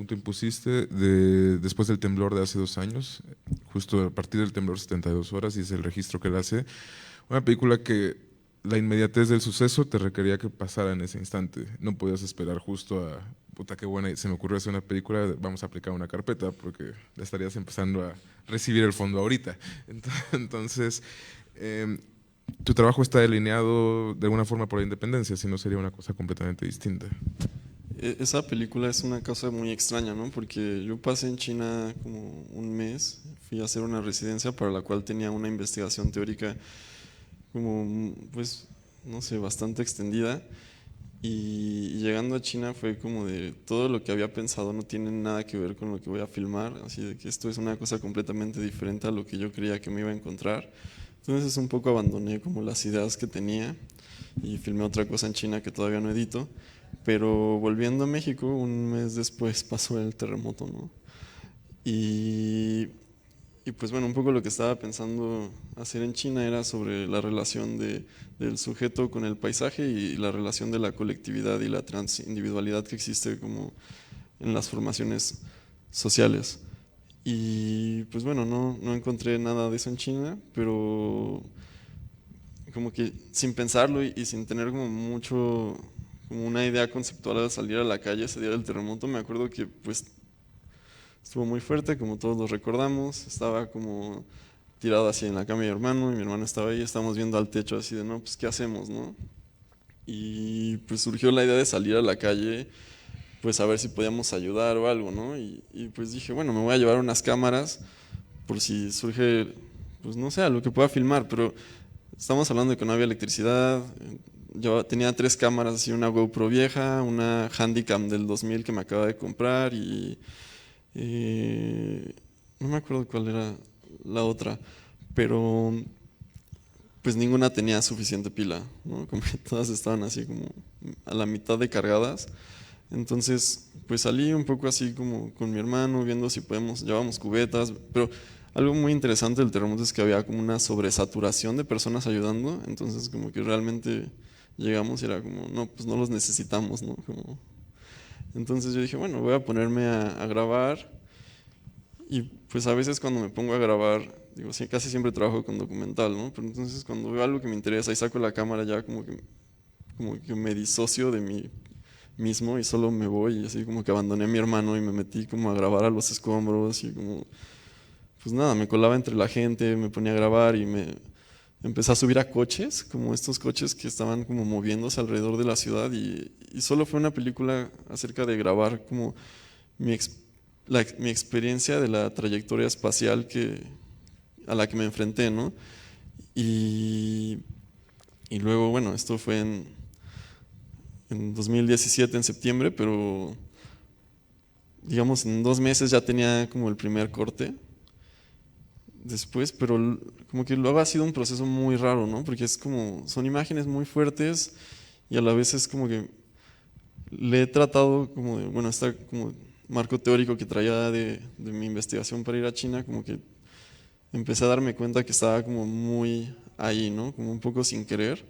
te impusiste después del temblor de hace 2 años. Justo a partir del temblor 72 horas y es el registro que él hace. Una película que la inmediatez del suceso te requería que pasara en ese instante. No podías esperar justo a, puta, qué buena, se me ocurrió hacer una película, vamos a aplicar una carpeta, porque ya estarías empezando a recibir el fondo ahorita. Entonces, tu trabajo está delineado de alguna forma por la independencia, si no sería una cosa completamente distinta. Esa película es una cosa muy extraña, ¿no? Porque yo pasé en China como un mes, fui a hacer una residencia para la cual tenía una investigación teórica como, pues, no sé, bastante extendida. Y llegando a China fue como de todo lo que había pensado no tiene nada que ver con lo que voy a filmar, así de que esto es una cosa completamente diferente a lo que yo creía que me iba a encontrar. Entonces un poco abandoné como las ideas que tenía y filmé otra cosa en China que todavía no edito, pero volviendo a México un mes después pasó el terremoto, ¿no? Y pues bueno, un poco lo que estaba pensando hacer en China era sobre la relación del sujeto con el paisaje y la relación de la colectividad y la transindividualidad que existe como en las formaciones sociales. Y pues bueno, no encontré nada de eso en China, pero como que sin pensarlo y sin tener como mucho como una idea conceptual de salir a la calle ese día del terremoto. Me acuerdo que pues estuvo muy fuerte, como todos lo recordamos. Estaba como tirado así en la cama de mi hermano, y mi hermano estaba ahí, estábamos viendo al techo así de, no, pues ¿qué hacemos, no? Y pues surgió la idea de salir a la calle, pues a ver si podíamos ayudar o algo, ¿no? Y pues dije, bueno, me voy a llevar unas cámaras por si surge, pues no sé, algo que pueda filmar, pero estamos hablando de que no había electricidad. Yo tenía 3 cámaras, así, una GoPro vieja, una Handycam del 2000 que me acaba de comprar y no me acuerdo cuál era la otra, pero pues ninguna tenía suficiente pila, ¿no? Como que todas estaban así como a la mitad de cargadas. Entonces pues salí un poco así como con mi hermano viendo si podemos, llevábamos cubetas, pero algo muy interesante del terremoto es que había como una sobresaturación de personas ayudando, entonces como que realmente llegamos y era como, no, pues no los necesitamos, ¿no? Como, entonces yo dije, bueno, voy a ponerme a grabar, y pues a veces cuando me pongo a grabar, digo, sí, casi siempre trabajo con documental, ¿no? Pero entonces cuando veo algo que me interesa y saco la cámara, ya como que me disocio de mí mismo y solo me voy, y así como que abandoné a mi hermano y me metí como a grabar a los escombros y como, pues nada, me colaba entre la gente, me ponía a grabar y me empecé a subir a coches, como estos coches que estaban como moviéndose alrededor de la ciudad, y solo fue una película acerca de grabar como mi experiencia de la trayectoria espacial a la que me enfrenté, ¿no? Y luego, bueno, esto fue en 2017, en septiembre, pero digamos en 2 meses ya tenía como el primer corte después, pero como que luego ha sido un proceso muy raro, ¿no? Porque es como, son imágenes muy fuertes y a la vez es como que le he tratado como de, bueno, está como marco teórico que traía de mi investigación para ir a China, como que empecé a darme cuenta que estaba como muy ahí, ¿no? Como un poco sin querer,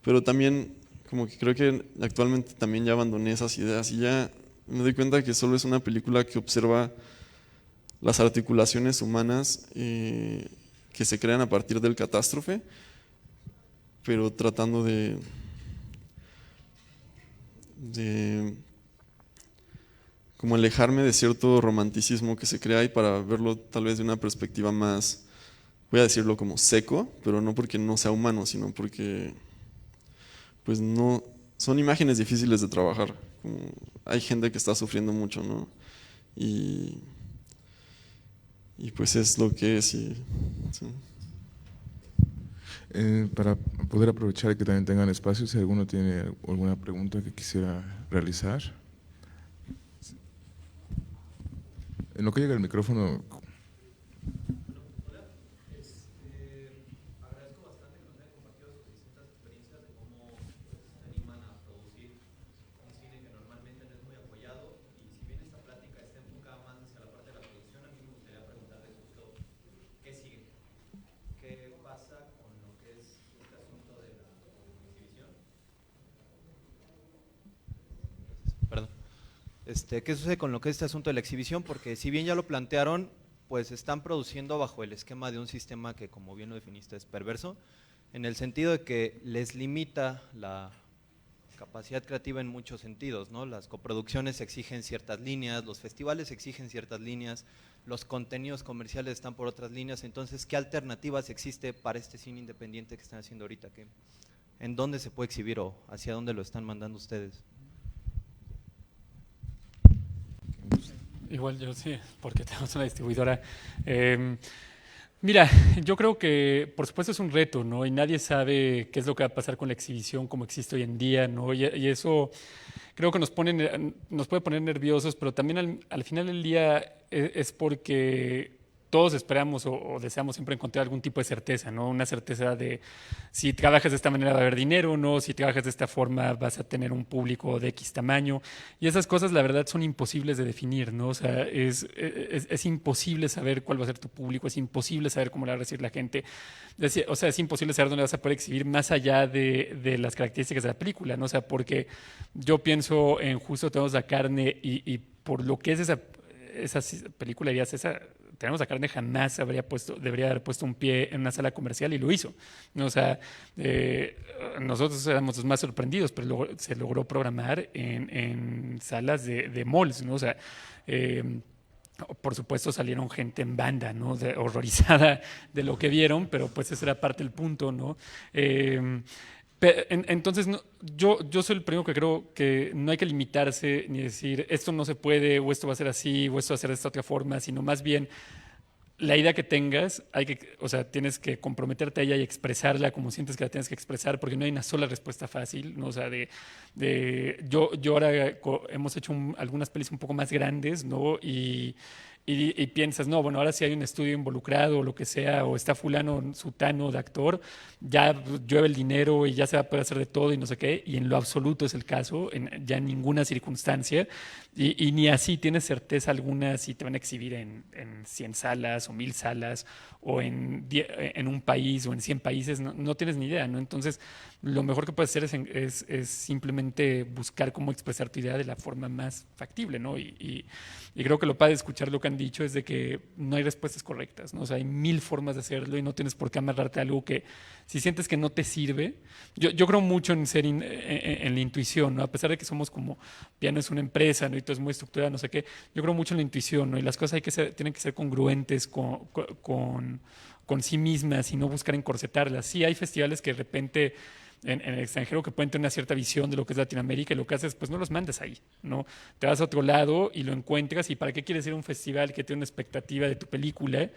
pero también como que creo que actualmente también ya abandoné esas ideas y ya me doy cuenta que solo es una película que observa las articulaciones humanas que se crean a partir del catástrofe, pero tratando de como alejarme de cierto romanticismo que se crea ahí para verlo tal vez de una perspectiva más, voy a decirlo como seco, pero no porque no sea humano, sino porque pues no, son imágenes difíciles de trabajar. Como hay gente que está sufriendo mucho, ¿no? Y pues es lo que es. Sí. Para poder aprovechar que también tengan espacio, si alguno tiene alguna pregunta que quisiera realizar. En lo que llega el micrófono. Agradezco bastante que nos hayan compartido sus distintas experiencias de cómo se animan a producir un cine que normalmente no es muy apoyado. Y si bien esta plática está enfocada más hacia la parte de la producción, a mí me gustaría preguntarles justo qué sigue, qué pasa con lo que es este asunto de la exhibición. Perdón. ¿Qué sucede con lo que es este asunto de la exhibición? Porque si bien ya lo plantearon, pues están produciendo bajo el esquema de un sistema que, como bien lo definiste, es perverso, en el sentido de que les limita la capacidad creativa en muchos sentidos, ¿no? Las coproducciones exigen ciertas líneas, los festivales exigen ciertas líneas, los contenidos comerciales están por otras líneas. Entonces, ¿qué alternativas existe para este cine independiente que están haciendo ahorita? ¿En dónde se puede exhibir o hacia dónde lo están mandando ustedes? Igual yo sí, porque tenemos una distribuidora. Mira, yo creo que por supuesto es un reto, ¿no? Y nadie sabe qué es lo que va a pasar con la exhibición como existe hoy en día, ¿no? Y eso creo que nos puede poner nerviosos, pero también al final del día es porque todos esperamos o deseamos siempre encontrar algún tipo de certeza, ¿no? Una certeza de si trabajas de esta manera va a haber dinero, ¿no? Si trabajas de esta forma vas a tener un público de X tamaño. Y esas cosas, la verdad, son imposibles de definir, ¿no? O sea, es imposible saber cuál va a ser tu público, es imposible saber cómo le va a recibir la gente. O sea, es imposible saber dónde vas a poder exhibir más allá de las características de la película, ¿no? O sea, porque yo pienso en Justo tenemos la carne y por lo que es esa película, dirías, esa Tenemos la Carne jamás debería haber puesto un pie en una sala comercial y lo hizo, ¿no? O sea, nosotros éramos los más sorprendidos, pero se logró programar en salas de malls, ¿no? O sea, por supuesto salieron gente en banda, ¿no? Horrorizada de lo que vieron, pero pues ese era parte del punto, ¿no? Entonces, yo soy el primero que creo que no hay que limitarse ni decir esto no se puede, o esto va a ser así, o esto va a ser de esta otra forma, sino más bien la idea que tengas, o sea, tienes que comprometerte a ella y expresarla como sientes que la tienes que expresar, porque no hay una sola respuesta fácil, ¿no? O sea, yo ahora hemos hecho algunas pelis un poco más grandes, ¿no? Y piensas, no, bueno, ahora sí hay un estudio involucrado o lo que sea, o está fulano, sutano de actor, ya llueve el dinero y ya se va a poder hacer de todo y no sé qué, y en lo absoluto es el caso, ya en ninguna circunstancia, y ni así tienes certeza alguna si te van a exhibir en 100 salas o 1000 salas, o en un país o en 100 países, no tienes ni idea, ¿no? Entonces, lo mejor que puedes hacer es simplemente buscar cómo expresar tu idea de la forma más factible, ¿no? Y creo que lo padre de escuchar lo que han dicho es de que no hay respuestas correctas, ¿no? O sea, hay 1000 formas de hacerlo y no tienes por qué amarrarte a algo que, si sientes que no te sirve, yo creo mucho en la intuición, ¿no? A pesar de que somos como, Piano es una empresa, ¿no? Y todo es muy estructurado, no sé qué, yo creo mucho en la intuición, ¿no? Y las cosas tienen que ser congruentes con sí mismas y no buscar encorsetarlas. Sí, hay festivales que de repente en el extranjero que pueden tener una cierta visión de lo que es Latinoamérica, y lo que haces, pues no los mandas ahí, ¿no? Te vas a otro lado y lo encuentras, y ¿para qué quieres ir a un festival que tiene una expectativa de tu película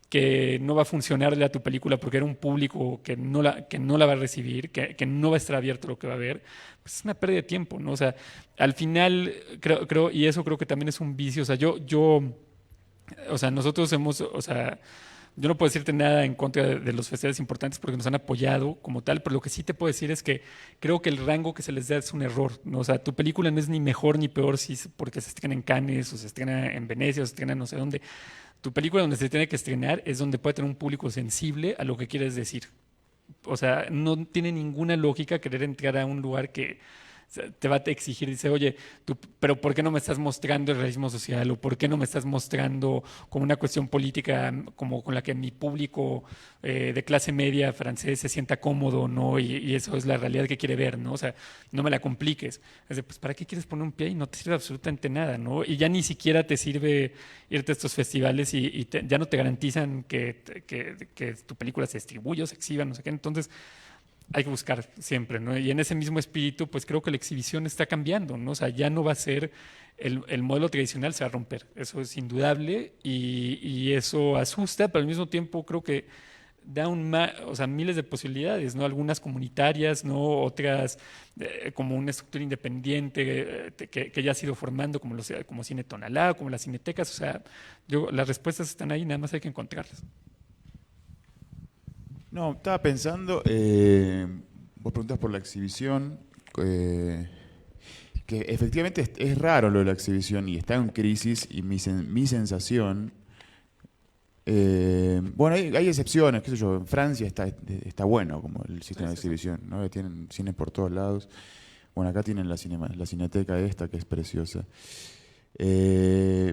que no va a funcionarle a tu película porque era un público que no la va a recibir, que no va a estar abierto a lo que va a ver? Pues es una pérdida de tiempo, ¿no? O sea, al final creo, y eso creo que también es un vicio, o sea, o sea, nosotros o sea, yo no puedo decirte nada en contra de los festivales importantes porque nos han apoyado como tal, pero lo que sí te puedo decir es que creo que el rango que se les da es un error, ¿no? O sea, tu película no es ni mejor ni peor porque se estrena en Cannes o se estrena en Venecia o se estrena no sé dónde. Tu película donde se tiene que estrenar es donde puede tener un público sensible a lo que quieres decir. O sea, no tiene ninguna lógica querer entrar a un lugar que te va a exigir, dice, oye, pero ¿por qué no me estás mostrando el realismo social? ¿O por qué no me estás mostrando como una cuestión política como con la que mi público de clase media francés se sienta cómodo, ¿no? Y eso es la realidad que quiere ver, ¿no? O sea, no me la compliques. Es de, pues, ¿para qué quieres poner un pie? Y no te sirve absolutamente nada, ¿no? Y ya ni siquiera te sirve irte a estos festivales y ya no te garantizan que tu película se distribuya o se exhiba, no sé qué. Entonces, hay que buscar siempre, ¿no? Y en ese mismo espíritu, pues creo que la exhibición está cambiando, ¿no? O sea, ya no va a ser el modelo tradicional, se va a romper. Eso es indudable y eso asusta, pero al mismo tiempo creo que da o sea, miles de posibilidades, ¿no? Algunas comunitarias, ¿no? Otras como una estructura independiente que ya ha sido formando, como Cine Tonalá, como las cinetecas. O sea, las respuestas están ahí, nada más hay que encontrarlas. No, estaba pensando, vos preguntás por la exhibición, que efectivamente es raro lo de la exhibición y está en crisis, y mi sensación, bueno, hay excepciones, qué sé yo, en Francia está bueno como el sistema de exhibición, ¿no? Que tienen cines por todos lados. Bueno, acá tienen la cineteca esta, que es preciosa. Pero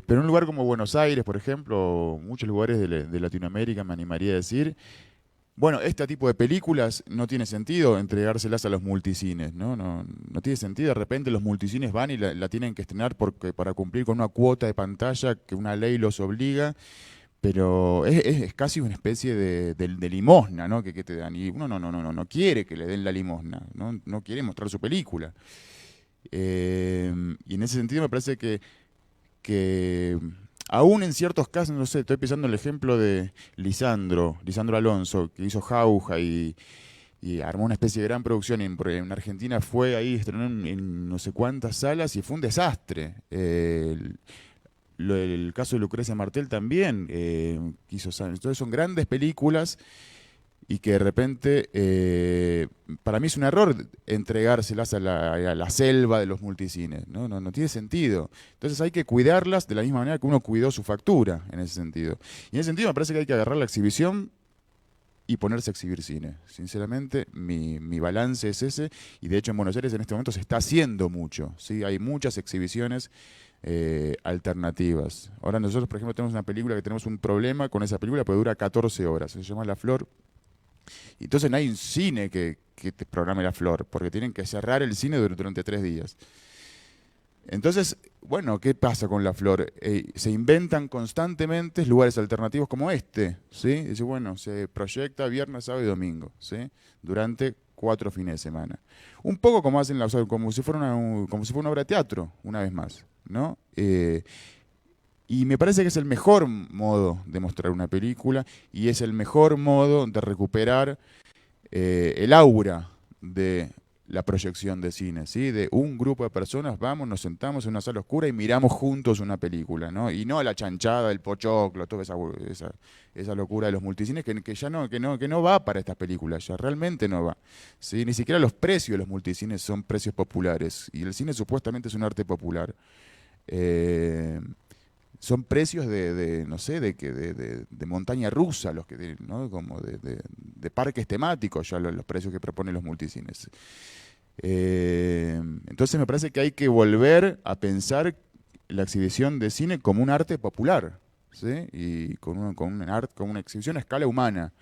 en un lugar como Buenos Aires, por ejemplo, muchos lugares de Latinoamérica, me animaría a decir, bueno, este tipo de películas no tiene sentido entregárselas a los multicines, ¿no? No tiene sentido. De repente los multicines van y la tienen que estrenar para cumplir con una cuota de pantalla que una ley los obliga, pero es casi una especie de limosna, ¿no? Que te dan. Y uno no quiere que le den la limosna, no quiere mostrar su película. Y en ese sentido me parece que aún en ciertos casos, no sé, estoy pensando en el ejemplo de Lisandro Alonso, que hizo Jauja y armó una especie de gran producción en Argentina, fue ahí, estrenó en no sé cuántas salas y fue un desastre. El caso de Lucrecia Martel también quiso. Entonces son grandes películas y que de repente, para mí es un error entregárselas a la selva de los multicines, ¿no? No tiene sentido. Entonces hay que cuidarlas de la misma manera que uno cuidó su factura, en ese sentido. Y en ese sentido me parece que hay que agarrar la exhibición y ponerse a exhibir cine. Sinceramente, mi balance es ese, y de hecho en Buenos Aires en este momento se está haciendo mucho, ¿sí? Hay muchas exhibiciones alternativas. Ahora nosotros, por ejemplo, tenemos una película que tenemos un problema con esa película porque dura 14 horas, se llama La Flor. Y entonces no hay un cine que te programe La Flor, porque tienen que cerrar el cine durante 3 días. Entonces, bueno, ¿qué pasa con La Flor? Se inventan constantemente lugares alternativos como este, ¿sí? Dice, bueno, se proyecta viernes, sábado y domingo, ¿sí? Durante 4 fines de semana. Un poco como hacen como si fuera una obra de teatro, una vez más, ¿no? Y me parece que es el mejor modo de mostrar una película y es el mejor modo de recuperar el aura de la proyección de cine, ¿sí? De un grupo de personas, vamos, nos sentamos en una sala oscura y miramos juntos una película, ¿no? Y no la chanchada, el pochoclo, toda esa locura de los multicines que ya no va para estas películas, ya realmente no va. ¿Sí? Ni siquiera los precios de los multicines son precios populares y el cine supuestamente es un arte popular. Son precios no sé, de montaña rusa, ¿no? Como de parques temáticos, ya los precios que proponen los multicines. Entonces me parece que hay que volver a pensar la exhibición de cine como un arte popular, ¿sí? Y con una exhibición a escala humana.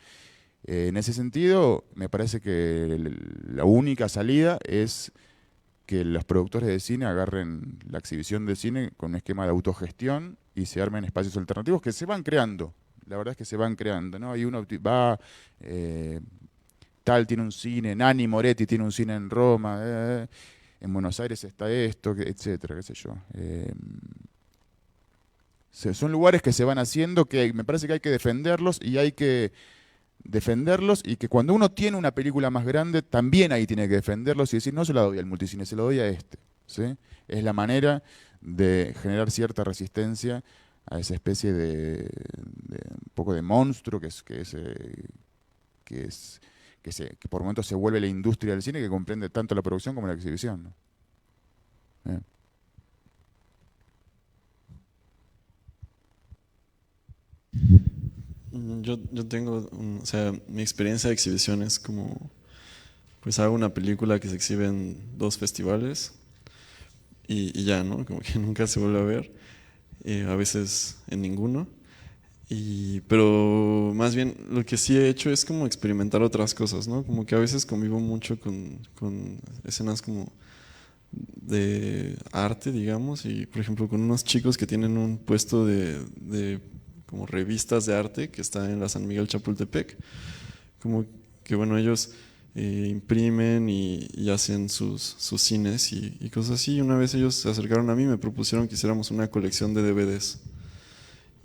En ese sentido, me parece que la única salida es que los productores de cine agarren la exhibición de cine con un esquema de autogestión y se armen espacios alternativos que se van creando. La verdad es que se van creando, ¿no? Y uno va, tal tiene un cine, Nanni Moretti tiene un cine en Roma, en Buenos Aires está esto, etcétera, qué sé yo. Son lugares que se van haciendo que me parece que hay que defenderlos y que cuando uno tiene una película más grande, también ahí tiene que defenderlos y decir, no se la doy al multicine, se lo doy a este. ¿Sí? Es la manera de generar cierta resistencia a esa especie de un poco de monstruo que por momentos se vuelve la industria del cine, que comprende tanto la producción como la exhibición, ¿no? Yo tengo, o sea, mi experiencia de exhibición es como, pues hago una película que se exhibe en 2 festivales y ya, ¿no? Como que nunca se vuelve a ver, a veces en ninguno. Pero más bien lo que sí he hecho es como experimentar otras cosas, ¿no? Como que a veces convivo mucho con escenas como de arte, digamos, y por ejemplo con unos chicos que tienen un puesto de como revistas de arte que está en la San Miguel Chapultepec, como que bueno, ellos imprimen y hacen sus cines y cosas así. Y una vez ellos se acercaron a mí y me propusieron que hiciéramos una colección de DVDs.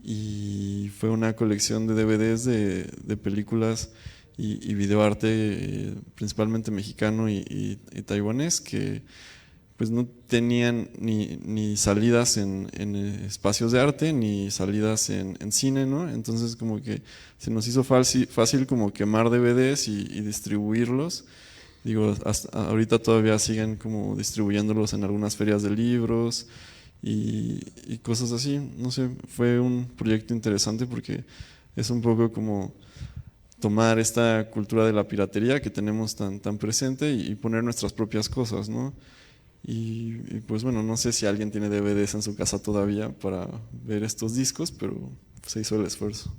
Y fue una colección de DVDs de películas y videoarte, principalmente mexicano y taiwanés, que pues no tenían ni salidas en espacios de arte, ni salidas en cine, ¿no? Entonces como que se nos hizo fácil como quemar DVDs y distribuirlos. Digo, hasta ahorita todavía siguen como distribuyéndolos en algunas ferias de libros y cosas así. No sé, fue un proyecto interesante porque es un poco como tomar esta cultura de la piratería que tenemos tan presente y poner nuestras propias cosas, ¿no? Y pues bueno, no sé si alguien tiene DVDs en su casa todavía para ver estos discos, pero se hizo el esfuerzo.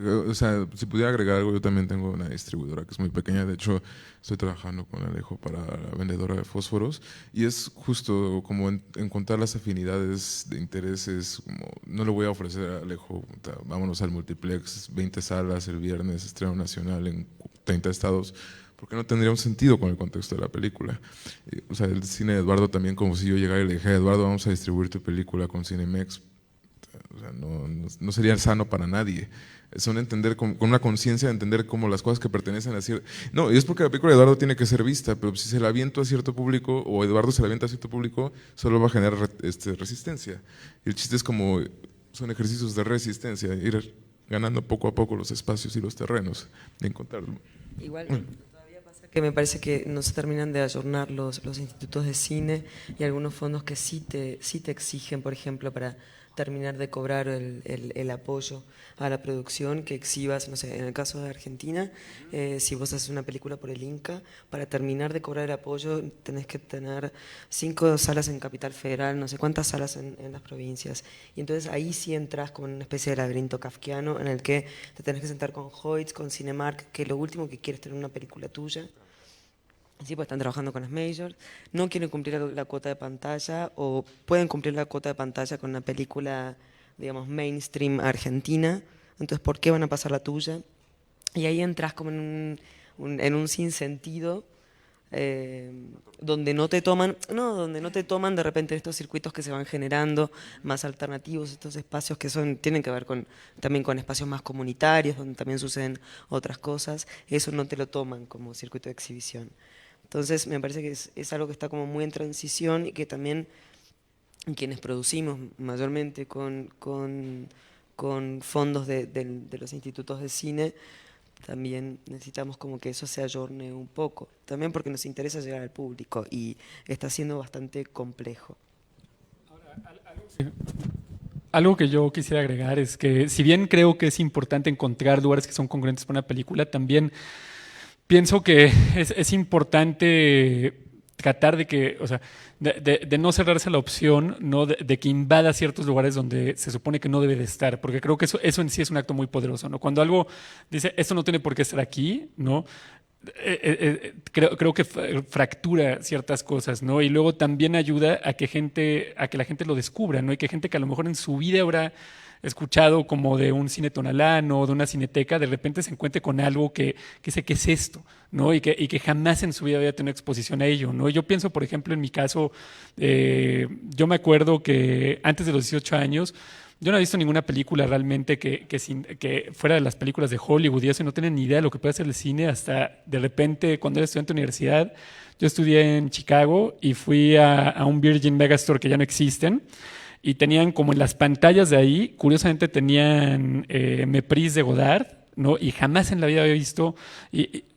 O sea, si pudiera agregar algo, yo también tengo una distribuidora que es muy pequeña. De hecho, estoy trabajando con Alejo para la vendedora de fósforos. Y es justo como encontrar las afinidades de intereses. Como, no le voy a ofrecer a Alejo, vámonos al multiplex, 20 salas el viernes, estreno nacional en 30 estados, porque no tendría un sentido con el contexto de la película. O sea, el cine de Eduardo también, como si yo llegara y le dijera, Eduardo, vamos a distribuir tu película con Cinemex. O sea, no sería sano para nadie. Son entender con una conciencia de entender cómo las cosas que pertenecen a cierto... No, y es porque la película de Eduardo tiene que ser vista, pero si se la aviento a cierto público o Eduardo se la avienta a cierto público, solo va a generar resistencia. Y el chiste es como son ejercicios de resistencia, ir ganando poco a poco los espacios y los terrenos, de encontrarlo. Igual todavía pasa que me parece que no se terminan de ayornar los institutos de cine y algunos fondos que sí te exigen, por ejemplo, para terminar de cobrar el apoyo a la producción que exhibas, no sé, en el caso de Argentina, si vos haces una película por el Inca, para terminar de cobrar el apoyo tenés que tener 5 salas en Capital Federal, no sé cuántas salas en las provincias. Y entonces ahí sí entras como en una especie de laberinto kafkiano en el que te tenés que sentar con Hoyts, con Cinemark, que lo último que quieres es tener una película tuya. Sí, pues están trabajando con las majors, no quieren cumplir la cuota de pantalla o pueden cumplir la cuota de pantalla con una película, digamos, mainstream argentina, entonces ¿por qué van a pasar la tuya? Y ahí entras como en un sinsentido donde no te toman, no, donde no te toman de repente estos circuitos que se van generando más alternativos, estos espacios que tienen que ver también con espacios más comunitarios, donde también suceden otras cosas, eso no te lo toman como circuito de exhibición. Entonces me parece que es algo que está como muy en transición y que también quienes producimos mayormente con fondos de los institutos de cine, también necesitamos como que eso se ayorne un poco, también porque nos interesa llegar al público y está siendo bastante complejo. Algo que yo quisiera agregar es que si bien creo que es importante encontrar lugares que son congruentes para una película, también pienso que es importante tratar de que, o sea, de no cerrarse a la opción, ¿no? De que invada ciertos lugares donde se supone que no debe de estar, porque creo que eso en sí es un acto muy poderoso, ¿no? Cuando algo dice, esto no tiene por qué estar aquí, ¿no? Creo que fractura ciertas cosas, ¿no? Y luego también ayuda a que la gente lo descubra, ¿no? Y que gente que a lo mejor en su vida habrá escuchado como de un cine tonalano o de una cineteca, de repente se encuentre con algo que sé qué es esto, ¿no? Y que jamás en su vida había tenido exposición a ello, ¿no? Yo pienso, por ejemplo, en mi caso, yo me acuerdo que antes de los 18 años, yo no he visto ninguna película realmente que fuera de las películas de Hollywood y eso, y no tenía ni idea de lo que puede hacer el cine hasta de repente cuando era estudiante de universidad. Yo estudié en Chicago y fui a un Virgin Megastore que ya no existen y tenían como en las pantallas de ahí, curiosamente tenían Méprise de Godard, ¿no? Y jamás en la vida había visto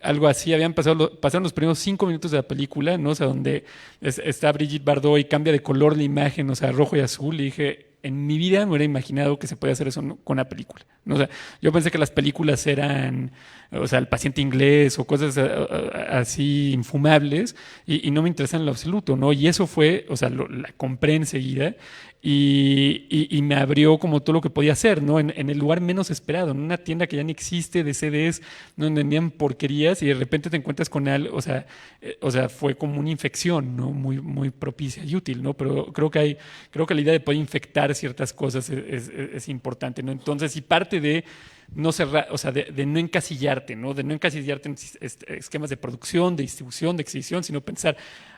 algo así. Pasaron los primeros 5 minutos de la película, ¿no? O sea, donde está Brigitte Bardot y cambia de color la imagen, o sea, rojo y azul. Y dije, en mi vida me hubiera imaginado que se podía hacer eso con una película, ¿no? O sea, yo pensé que las películas eran, o sea, El paciente inglés o cosas así infumables y no me interesan en lo absoluto, ¿no? Y eso fue, o sea, la compré enseguida y me abrió como todo lo que podía hacer, ¿no? En el lugar menos esperado, en una tienda que ya no existe de CDs, donde vendían porquerías y de repente te encuentras con algo, o sea, fue como una infección, ¿no? Muy, muy propicia y útil, ¿no? Pero creo que la idea de poder infectar ciertas cosas es importante, ¿no? Entonces, si parte de no cerrar, o sea, de no encasillarte, ¿no? De no encasillarte en esquemas de producción, de distribución, de exhibición, sino pensar,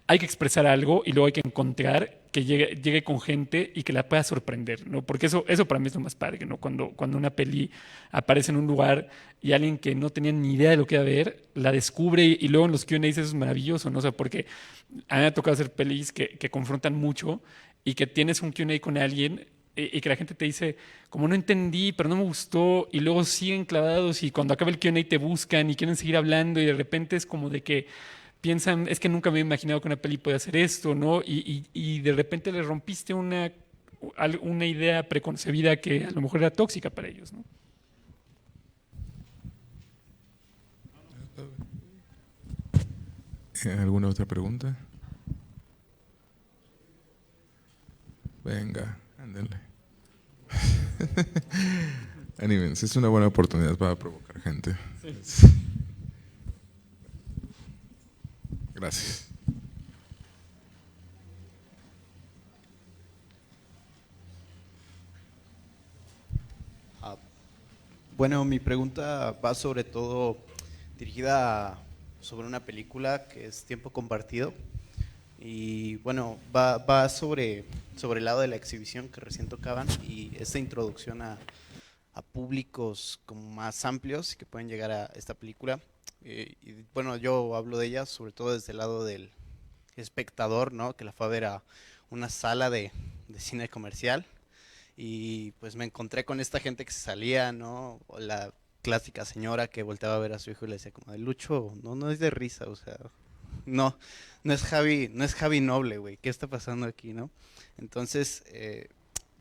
hay que expresar algo y luego hay que encontrar que llegue con gente y que la pueda sorprender, ¿no? Porque eso para mí es lo más padre, ¿no? Cuando una peli aparece en un lugar y alguien que no tenía ni idea de lo que iba a ver, la descubre y luego en los Q&A eso es maravilloso, ¿no? O sea, porque a mí me ha tocado hacer pelis que confrontan mucho y que tienes un Q&A con alguien y que la gente te dice, como no entendí, pero no me gustó, y luego siguen clavados y cuando acaba el Q&A te buscan y quieren seguir hablando y de repente es como de que piensan, es que nunca me he imaginado que una peli puede hacer esto, ¿no? Y de repente le rompiste una idea preconcebida que a lo mejor era tóxica para ellos, ¿no? ¿Alguna otra pregunta? Venga, ándale. Anímense, es una buena oportunidad para provocar gente. Sí. Gracias. Bueno, mi pregunta va sobre todo dirigida sobre una película que es Tiempo Compartido. Y bueno, va sobre el lado de la exhibición que recién tocaban y esta introducción a públicos como más amplios que pueden llegar a esta película. Y bueno, yo hablo de ella sobre todo desde el lado del espectador, ¿no? Que la fue a ver a una sala de cine comercial y pues me encontré con esta gente que se salía, ¿no? O la clásica señora que volteaba a ver a su hijo y le decía como de Lucho, no es de risa, o sea, no es Javi Noble, güey, ¿qué está pasando aquí, no? Entonces,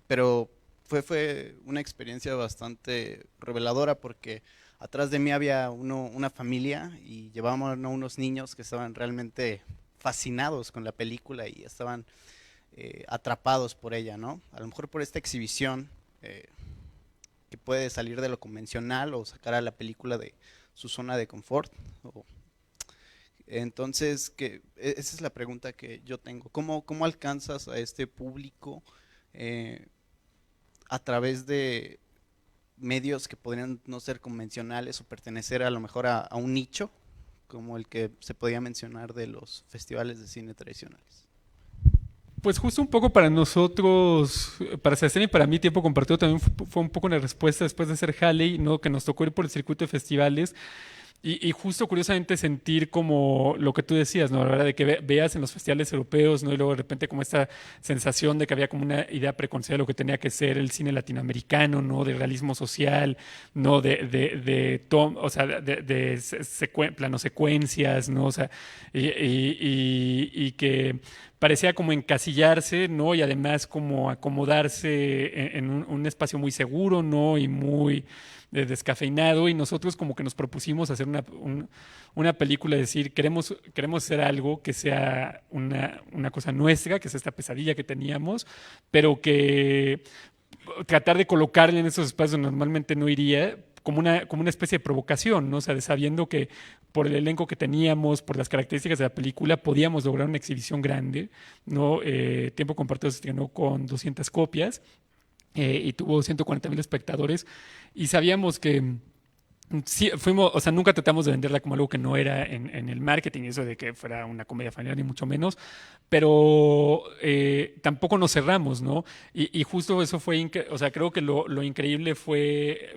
pero fue una experiencia bastante reveladora porque atrás de mí había una familia y llevábamos a unos niños que estaban realmente fascinados con la película y estaban atrapados por ella, ¿no? A lo mejor por esta exhibición que puede salir de lo convencional o sacar a la película de su zona de confort. Entonces, esa es la pregunta que yo tengo. ¿Cómo alcanzas a este público a través de medios que podrían no ser convencionales o pertenecer a lo mejor a un nicho, como el que se podía mencionar de los festivales de cine tradicionales? Pues justo un poco para nosotros, para Sebastián y para mí, Tiempo Compartido también fue un poco una respuesta después de hacer Halley, ¿no? Que nos tocó ir por el circuito de festivales y justo curiosamente sentir como lo que tú decías, ¿no? La verdad de que veas en los festivales europeos, ¿no? Y luego de repente como esta sensación de que había como una idea preconcebida de lo que tenía que ser el cine latinoamericano, ¿no? De realismo social, ¿no? O sea, plano secuencias, ¿no? O sea, y que parecía como encasillarse, ¿no? Y además como acomodarse en un espacio muy seguro, ¿no? Y muy descafeinado, y nosotros como que nos propusimos hacer una película, decir, queremos hacer algo que sea una cosa nuestra, que es esta pesadilla que teníamos, pero que tratar de colocarle en esos espacios donde normalmente no iría, como una especie de provocación, ¿no? O sea, de sabiendo que por el elenco que teníamos, por las características de la película, podíamos lograr una exhibición grande, ¿no? Tiempo Compartido se estrenó con 200 copias y tuvo 140,000 espectadores, y sabíamos que sí, o sea, nunca tratamos de venderla como algo que no era en el marketing, eso de que fuera una comedia familiar, ni mucho menos, pero tampoco nos cerramos, ¿no? Y justo eso fue, o sea, creo que lo increíble fue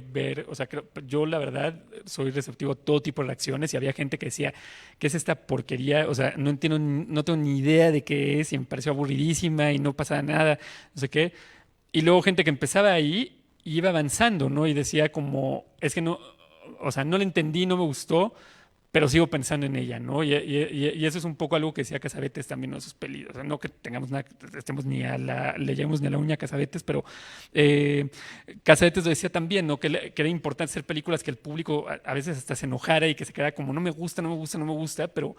ver, o sea, yo la verdad soy receptivo a todo tipo de reacciones, y había gente que decía, ¿qué es esta porquería? O sea, no entiendo, no tengo ni idea de qué es, y me pareció aburridísima y no pasaba nada, no sé qué. Y luego gente que empezaba ahí y iba avanzando, ¿no? Y decía como, es que no, o sea, no la entendí, no me gustó, pero sigo pensando en ella, ¿no? Y eso es un poco algo que decía Cassavetes también en sus pelis. O sea, no que tengamos nada, estemos le lleguemos ni a la uña a Cassavetes, pero Cassavetes lo decía también, ¿no? Que era importante hacer películas que el público a veces hasta se enojara y que se quedara como, no me gusta, no me gusta, no me gusta, pero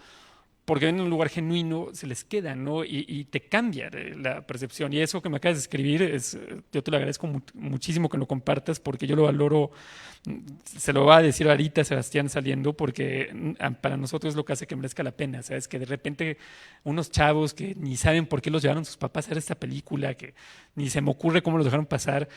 porque ven un lugar genuino, se les queda, ¿no? Y te cambia la percepción. Y eso que me acabas de escribir, yo te lo agradezco muchísimo que lo compartas, porque yo lo valoro. Se lo va a decir ahorita Sebastián saliendo, porque para nosotros es lo que hace que merezca la pena, ¿sabes? Que de repente unos chavos que ni saben por qué los llevaron sus papás a ver esta película, que ni se me ocurre cómo los dejaron pasar,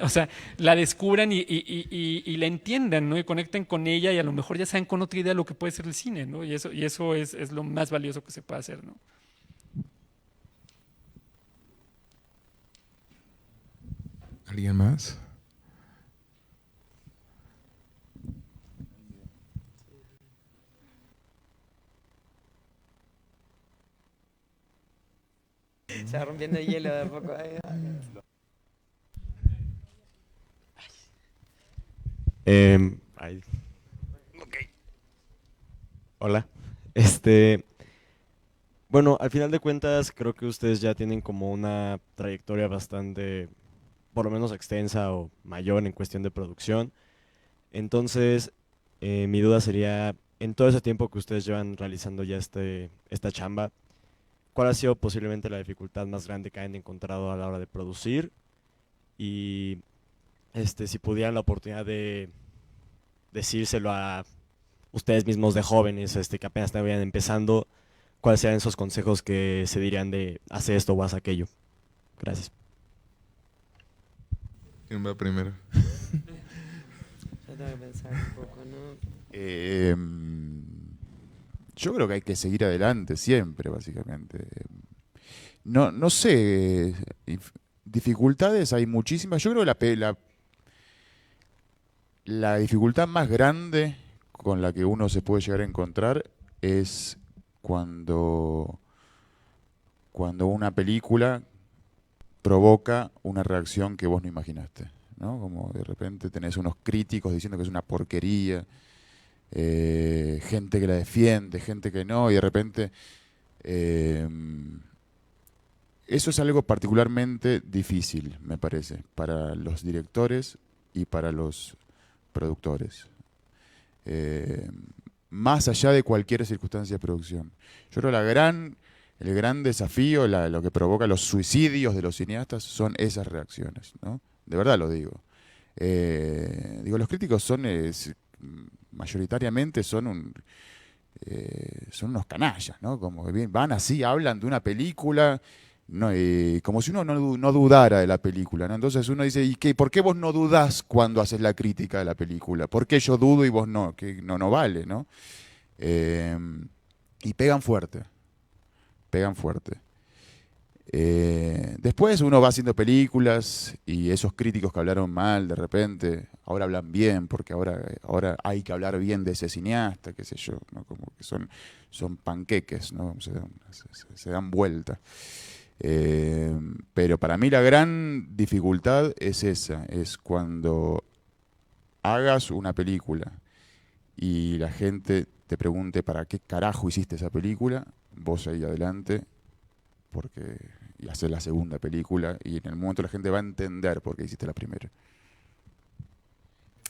o sea, la descubran y la entiendan, ¿no? Y conecten con ella, y a lo mejor ya saben con otra idea lo que puede ser el cine, ¿no? Y eso es lo más valioso que se puede hacer, ¿no? ¿Alguien más? Se va rompiendo el hielo de a poco. Ok. Hola. Bueno, al final de cuentas, creo que ustedes ya tienen como una trayectoria bastante, por lo menos extensa o mayor en cuestión de producción. Entonces, mi duda sería, en todo ese tiempo que ustedes llevan realizando ya esta chamba, ¿cuál ha sido posiblemente la dificultad más grande que hayan encontrado a la hora de producir? Y si pudieran la oportunidad de decírselo a ustedes mismos de jóvenes que apenas estaban empezando, ¿cuáles serían esos consejos que se dirían de hacer esto o haz aquello? Gracias. ¿Quién va primero? Yo tengo que pensar un poco, ¿no? Yo creo que hay que seguir adelante siempre, básicamente. No sé, dificultades hay muchísimas. Yo creo que la dificultad más grande con la que uno se puede llegar a encontrar es cuando una película provoca una reacción que vos no imaginaste, ¿no? Como de repente tenés unos críticos diciendo que es una porquería, gente que la defiende, gente que no, y de repente eso es algo particularmente difícil, me parece, para los directores y para los productores. Más allá de cualquier circunstancia de producción. Yo creo que el gran desafío, lo que provoca los suicidios de los cineastas son esas reacciones, ¿no? De verdad lo digo. Los críticos son, mayoritariamente son unos canallas, ¿no? Como que van así, hablan de una película, no, como si uno no dudara de la película, ¿no? Entonces uno dice, ¿por qué vos no dudás cuando haces la crítica de la película? ¿Por qué yo dudo y vos no? Que no vale, ¿no? Y pegan fuerte, pegan fuerte. Después uno va haciendo películas y esos críticos que hablaron mal de repente, ahora hablan bien, porque ahora hay que hablar bien de ese cineasta, qué sé yo, ¿no? Como que son panqueques, ¿no? Se dan vuelta. Pero para mí la gran dificultad es esa, es cuando hagas una película y la gente te pregunte para qué carajo hiciste esa película, vos ahí adelante, y hacer la segunda película, y en el momento la gente va a entender por qué hiciste la primera.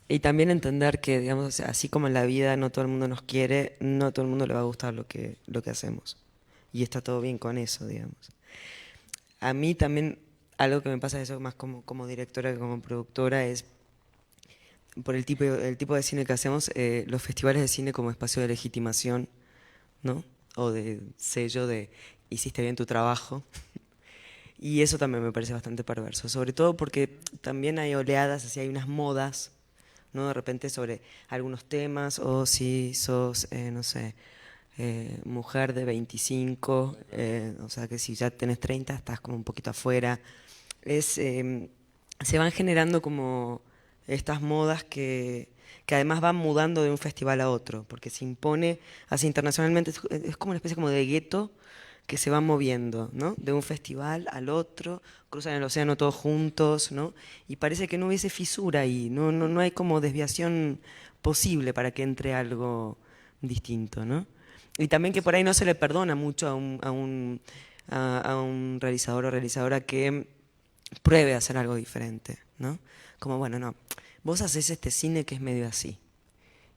Y también entender que, digamos, así como en la vida no todo el mundo nos quiere, no a todo el mundo le va a gustar lo que hacemos. Y está todo bien con eso, digamos. A mí también algo que me pasa eso más como directora que como productora es por el tipo de cine que hacemos, los festivales de cine como espacio de legitimación, ¿no? O de sello de hiciste bien tu trabajo. Y eso también me parece bastante perverso, sobre todo porque también hay oleadas, así hay unas modas, ¿no? De repente sobre algunos temas, o si sos, no sé, mujer de 25, o sea que si ya tenés 30 estás como un poquito afuera. Se van generando como estas modas que además van mudando de un festival a otro, porque se impone así internacionalmente, es como una especie como de gueto que se van moviendo, ¿no? De un festival al otro, cruzan el océano todos juntos, ¿no? Y parece que no hubiese fisura ahí, no hay como desviación posible para que entre algo distinto, ¿no? Y también que por ahí no se le perdona mucho a un realizador o realizadora que pruebe a hacer algo diferente, ¿no? Como, bueno, no, vos haces este cine que es medio así.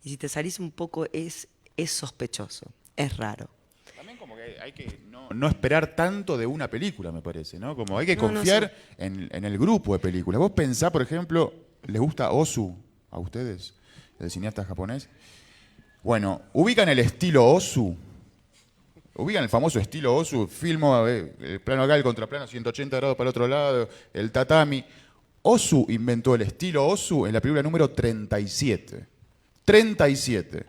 Y si te salís un poco es sospechoso, es raro. También como que hay que no esperar tanto de una película, me parece, ¿no? Como hay que confiar en el grupo de películas. Vos pensá, por ejemplo, ¿les gusta Ozu a ustedes, el cineasta japonés? Bueno, ubican el estilo Ozu, ubican el famoso estilo Ozu, filmo, el plano acá, el contraplano, 180 grados para el otro lado, el tatami. Ozu inventó el estilo Ozu en la película número 37. 37,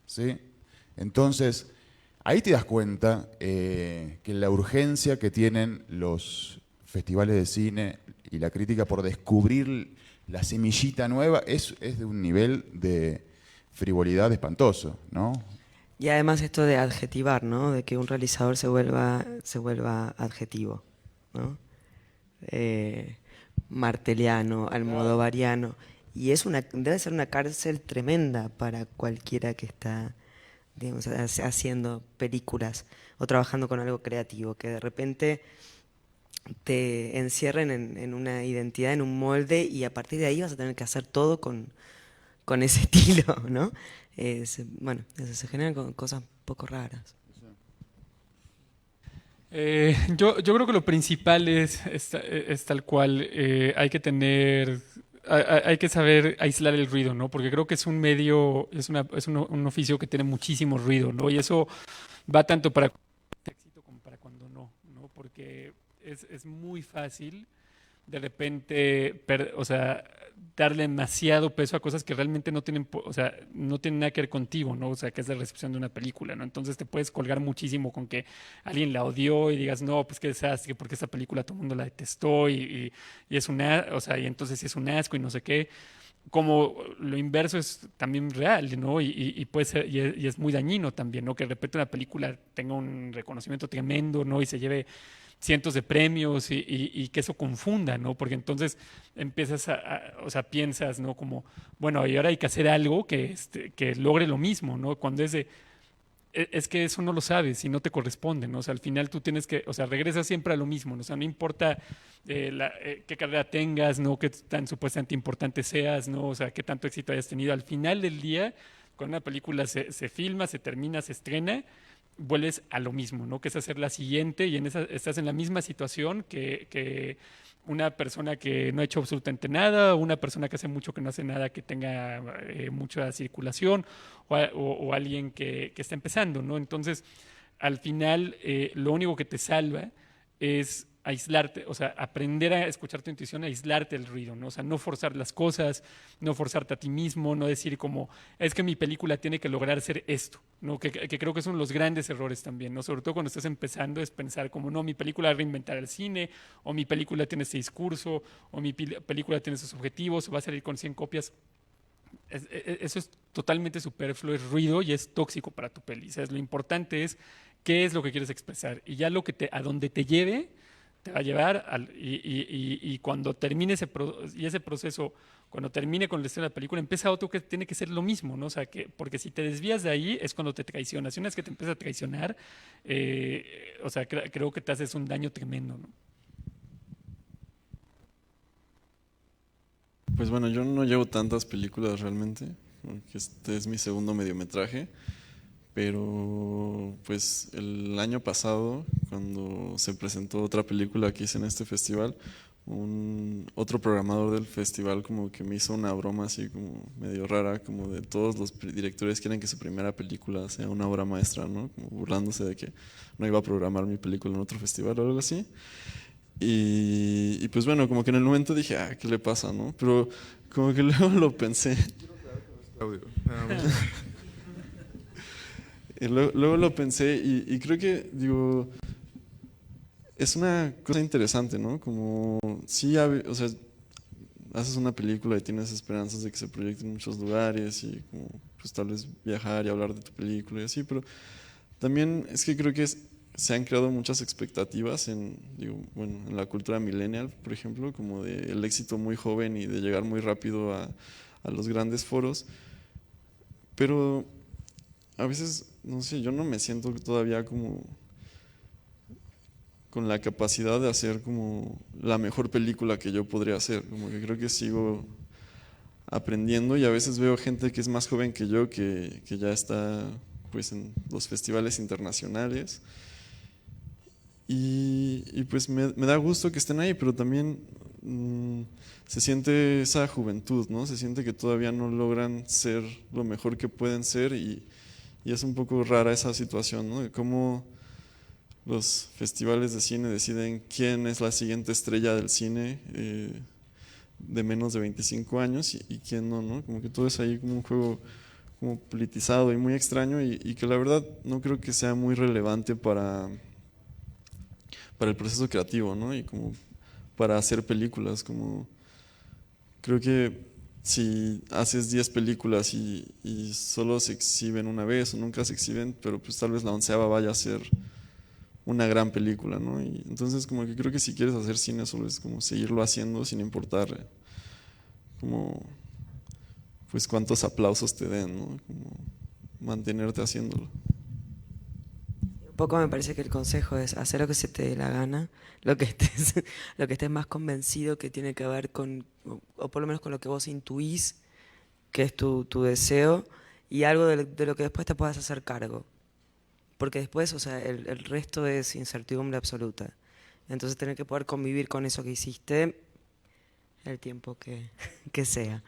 ¿sí? Entonces, ahí te das cuenta que la urgencia que tienen los festivales de cine y la crítica por descubrir la semillita nueva es de un nivel de frivolidad espantoso, ¿no? Y además esto de adjetivar, ¿no? De que un realizador se vuelva adjetivo, ¿no? Marteliano, almodovariano. Y debe ser una cárcel tremenda para cualquiera que está, digamos, haciendo películas o trabajando con algo creativo, que de repente te encierren en una identidad, en un molde, y a partir de ahí vas a tener que hacer todo con ese estilo, ¿no? Bueno, se generan cosas un poco raras. Yo creo que lo principal es tal cual, hay que tener, hay que saber aislar el ruido, ¿no? Porque creo que es un medio, un oficio que tiene muchísimo ruido, ¿no? Y eso va tanto para éxito como para cuando no, ¿no? Porque es muy fácil de repente, o sea, darle demasiado peso a cosas que realmente no tienen, o sea, no tienen nada que ver contigo, ¿no? O sea, que es la recepción de una película, ¿no? Entonces te puedes colgar muchísimo con que alguien la odió y digas, no, pues qué desastre, porque esta película todo el mundo la detestó y es o sea, y entonces es un asco y no sé qué. Como lo inverso es también real, ¿no? Y puede ser, y es muy dañino también, ¿no? Que de repente una película tenga un reconocimiento tremendo, ¿no? Y se lleve cientos de premios y que eso confunda, ¿no? Porque entonces empiezas o sea, piensas, ¿no? Como, bueno, y ahora hay que hacer algo que logre lo mismo, ¿no? Cuando es de, es que eso no lo sabes y no te corresponde, ¿no? O sea, al final tú tienes que, o sea, regresas siempre a lo mismo, ¿no? O sea, no importa qué carrera tengas, ¿no? Qué tan supuestamente importante seas, ¿no? O sea, qué tanto éxito hayas tenido. Al final del día, cuando una película se filma, se termina, se estrena, vuelves a lo mismo, ¿no? Que es hacer la siguiente y estás en la misma situación que una persona que no ha hecho absolutamente nada, o una persona que hace mucho que no hace nada, que tenga mucha circulación, o alguien que está empezando, ¿no? Entonces, al final, lo único que te salva es aislarte, o sea, aprender a escuchar tu intuición, aislarte del ruido, ¿no? O sea, no forzar las cosas, no forzarte a ti mismo, no decir como, es que mi película tiene que lograr ser esto, ¿no? Que creo que son los grandes errores también, ¿no? Sobre todo cuando estás empezando, es pensar como, no, mi película va a reinventar el cine, o mi película tiene ese discurso, o mi película tiene esos objetivos, o va a salir con 100 copias. Eso es totalmente superfluo, es ruido y es tóxico para tu peli. O sea, lo importante es qué es lo que quieres expresar, y ya a donde te lleve te va a llevar y cuando termine ese proceso, cuando termine con el estreno de la película, empieza otro que tiene que ser lo mismo, ¿no? O sea, porque si te desvías de ahí es cuando te traicionas. Y una vez que te empieza a traicionar, o sea, creo que te haces un daño tremendo, ¿no? Pues bueno, yo no llevo tantas películas realmente, porque este es mi segundo mediometraje, pero pues el año pasado, cuando se presentó otra película que hice en este festival, otro programador del festival como que me hizo una broma así como medio rara, como de todos los directores quieren que su primera película sea una obra maestra, ¿no? Como burlándose de que no iba a programar mi película en otro festival o algo así. Y pues bueno, como que en el momento dije, ¿qué le pasa, no? Pero como que luego lo pensé. Audio, nada más. Y luego lo pensé y creo que, digo, es una cosa interesante, ¿no? Como, sí, o sea, haces una película y tienes esperanzas de que se proyecte en muchos lugares y como, pues tal vez viajar y hablar de tu película y así, pero también es que creo que se han creado muchas expectativas en la cultura millennial, por ejemplo, como del éxito muy joven y de llegar muy rápido a los grandes foros, pero a veces, no sé, yo no me siento todavía como con la capacidad de hacer como la mejor película que yo podría hacer, como que creo que sigo aprendiendo y a veces veo gente que es más joven que yo que ya está pues en los festivales internacionales y pues me da gusto que estén ahí, pero también se siente esa juventud, ¿no? Se siente que todavía no logran ser lo mejor que pueden ser y es un poco rara esa situación, ¿no? De cómo los festivales de cine deciden quién es la siguiente estrella del cine de menos de 25 años y quién no, ¿no? Como que todo es ahí como un juego como politizado y muy extraño y que la verdad no creo que sea muy relevante para el proceso creativo, ¿no? Y como para hacer películas, como creo que si haces 10 películas y solo se exhiben una vez o nunca se exhiben, pero pues tal vez la 11ª vaya a ser una gran película, ¿no? Y entonces como que creo que si quieres hacer cine solo es como seguirlo haciendo sin importar como pues cuántos aplausos te den, ¿no? Como mantenerte haciéndolo. Un poco me parece que el consejo es hacer lo que se te dé la gana, lo que estés más convencido que tiene que ver con, o por lo menos con lo que vos intuís, que es tu deseo, y algo de lo que después te puedas hacer cargo. Porque después, o sea, el resto es incertidumbre absoluta. Entonces tener que poder convivir con eso que hiciste el tiempo que sea.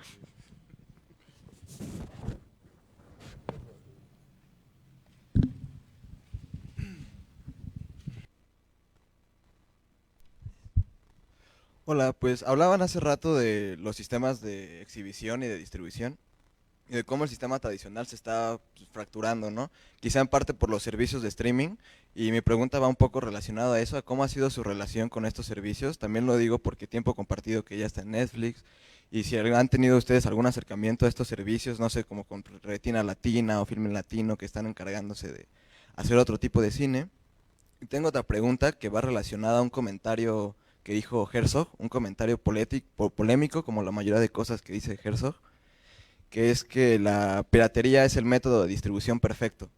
Hola, pues hablaban hace rato de los sistemas de exhibición y de distribución y de cómo el sistema tradicional se está pues, fracturando, ¿no? Quizá en parte por los servicios de streaming y mi pregunta va un poco relacionada a eso, a cómo ha sido su relación con estos servicios. También lo digo porque tiempo compartido que ya está en Netflix y si han tenido ustedes algún acercamiento a estos servicios, no sé, como con Retina Latina o Filme Latino que están encargándose de hacer otro tipo de cine. Y tengo otra pregunta que va relacionada a un comentario que dijo Herzog, un comentario polémico, como la mayoría de cosas que dice Herzog, que es que la piratería es el método de distribución perfecto,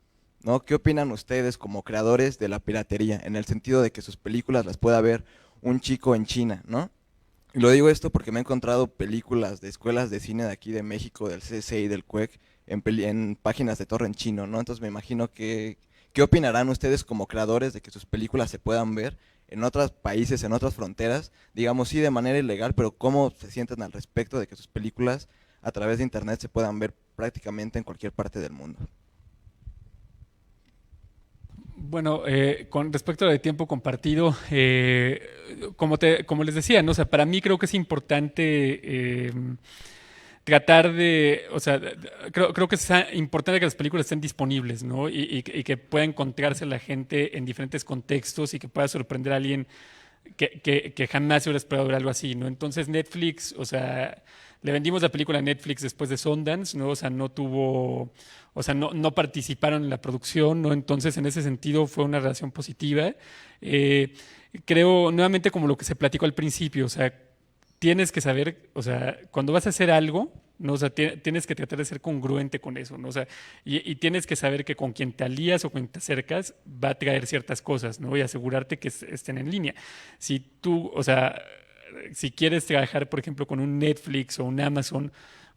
¿no? ¿Qué opinan ustedes como creadores de la piratería? En el sentido de que sus películas las pueda ver un chico en China, ¿no? Y lo digo esto porque me he encontrado películas de escuelas de cine de aquí de México, del CC y del CUEC, en páginas de torrent chino, ¿no? Entonces me imagino que, ¿qué opinarán ustedes como creadores de que sus películas se puedan ver en otros países, en otras fronteras, digamos sí de manera ilegal, pero cómo se sienten al respecto de que sus películas a través de internet se puedan ver prácticamente en cualquier parte del mundo? Bueno, con respecto a lo de tiempo compartido, como les decía, ¿no? O sea, para mí creo que es importante tratar de, o sea, creo que es importante que las películas estén disponibles, ¿no? Y que pueda encontrarse la gente en diferentes contextos y que pueda sorprender a alguien que jamás se hubiera esperado ver algo así, ¿no? Entonces Netflix, o sea, le vendimos la película a Netflix después de Sundance, ¿no? O sea, no tuvo, o sea, no participaron en la producción, ¿no? Entonces, en ese sentido fue una relación positiva. Creo, nuevamente, como lo que se platicó al principio, o sea, tienes que saber, o sea, cuando vas a hacer algo, ¿no? O sea, tienes que tratar de ser congruente con eso, ¿no? O sea, y tienes que saber que con quien te alías o con quien te acercas va a traer ciertas cosas, ¿no? Y asegurarte que estén en línea. Si tú, o sea, si quieres trabajar, por ejemplo, con un Netflix o un Amazon,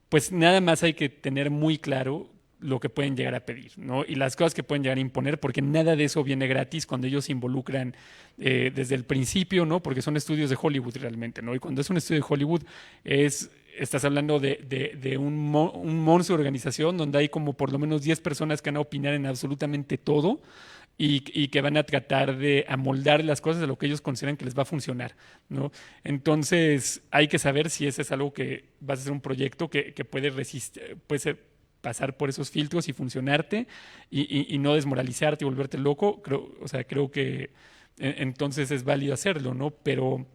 pues nada más hay que tener muy claro lo que pueden llegar a pedir, ¿no? Y las cosas que pueden llegar a imponer, porque nada de eso viene gratis cuando ellos se involucran desde el principio, ¿no? Porque son estudios de Hollywood realmente, ¿no? Y cuando es un estudio de Hollywood estás hablando de un monstruo de organización donde hay como por lo menos 10 personas que van a opinar en absolutamente todo y que van a tratar de amoldar las cosas a lo que ellos consideran que les va a funcionar, ¿no? Entonces hay que saber si ese es algo que vas a ser un proyecto que puede resistir, puede ser pasar por esos filtros y funcionarte y no desmoralizarte y volverte loco. O sea, creo que entonces es válido hacerlo, ¿no? Pero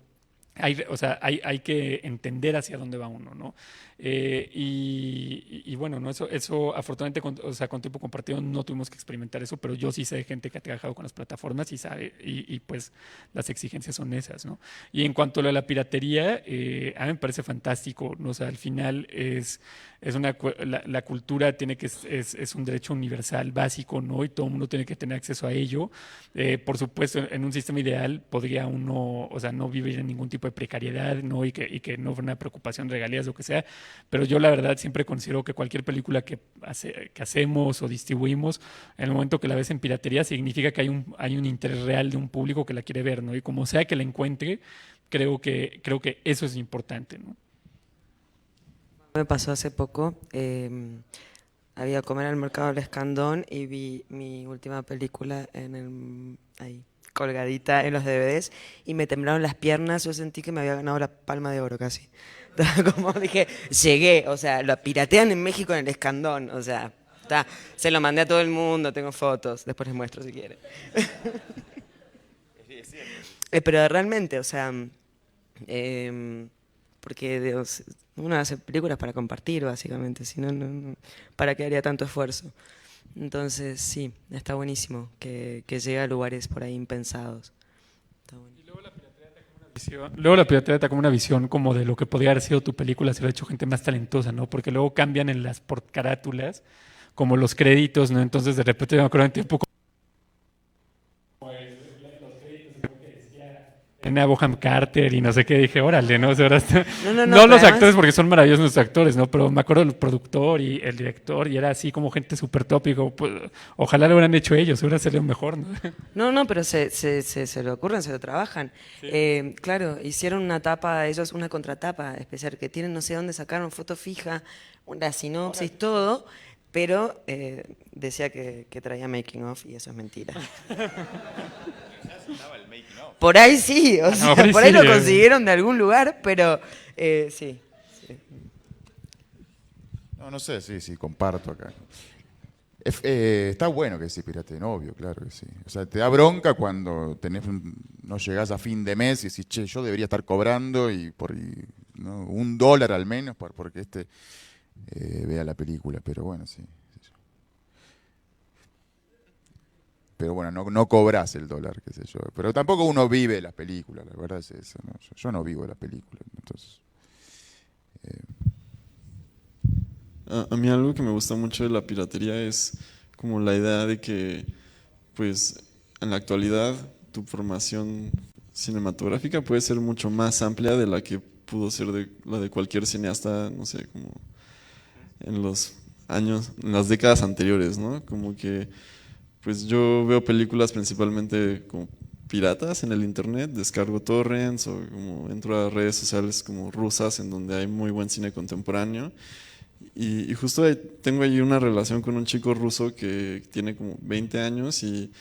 o sea, hay que entender hacia dónde va uno, ¿no? Y bueno, ¿no? Eso afortunadamente, o sea, con tiempo compartido no tuvimos que experimentar eso, pero yo sí sé de gente que ha trabajado con las plataformas y sabe, y pues las exigencias son esas, ¿no? Y en cuanto a la piratería, a mí me parece fantástico, ¿no? O sea, al final la cultura tiene que es un derecho universal básico, ¿no? Y todo el mundo tiene que tener acceso a ello. Por supuesto, en un sistema ideal podría uno, o sea, no vivir en ningún tipo de precariedad, ¿no? Y que no fuera una preocupación de regalías, lo que sea. Pero yo la verdad siempre considero que cualquier película que hacemos o distribuimos, en el momento que la ves en piratería, significa que hay un interés real de un público que la quiere ver, ¿no? Y como sea que la encuentre, creo que eso es importante, ¿no? Me pasó hace poco, había que comer al mercado del Escandón y vi mi última película ahí, colgadita en los DVDs y me temblaron las piernas, yo sentí que me había ganado la Palma de Oro casi. Como dije, llegué, o sea, lo piratean en México en el Escandón, o sea, se lo mandé a todo el mundo, tengo fotos, después les muestro si quieren. Pero realmente, o sea, porque uno hace películas para compartir, básicamente, si no, ¿para qué haría tanto esfuerzo? Entonces, sí, está buenísimo que llegue a lugares por ahí impensados. Está bueno. Y luego la piratería te da como una visión como de lo que podría haber sido tu película si lo ha hecho gente más talentosa, ¿no? Porque luego cambian en las carátulas como los créditos, ¿no? Entonces, de repente, me acuerdo en tiempo a Boham Carter y no sé qué, dije, órale, ¿no? O sea, no los además, actores porque son maravillosos nuestros actores, ¿no? Pero me acuerdo del productor y el director y era así como gente súper tópico, pues, ojalá lo hubieran hecho ellos, hubiera salido mejor, ¿no? No, pero se lo ocurren, se lo trabajan. Sí. Claro, hicieron una tapa, ellos una contratapa especial que tienen, no sé dónde sacaron foto fija, una sinopsis, todo, pero decía que traía making of y eso es mentira. Por ahí sí, o sea, por ahí lo consiguieron de algún lugar, pero sí. No sé, sí, comparto acá. Está bueno que se pirateen, obvio, claro que sí. O sea, te da bronca cuando no llegás a fin de mes y decís, che, yo debería estar cobrando ¿no? $1 al menos porque vea la película, pero bueno, sí. Pero bueno, no cobras el $1, qué sé yo. Pero tampoco uno vive las películas, la verdad es eso, ¿no? Yo no vivo las películas, entonces... A mí algo que me gusta mucho de la piratería es como la idea de que, pues, en la actualidad tu formación cinematográfica puede ser mucho más amplia de la que pudo ser la de cualquier cineasta, no sé, como en los años, en las décadas anteriores, ¿no? Como que, pues yo veo películas principalmente como piratas en el internet, descargo torrents o como entro a redes sociales como rusas en donde hay muy buen cine contemporáneo. Y justo tengo ahí una relación con un chico ruso que tiene como 20 años y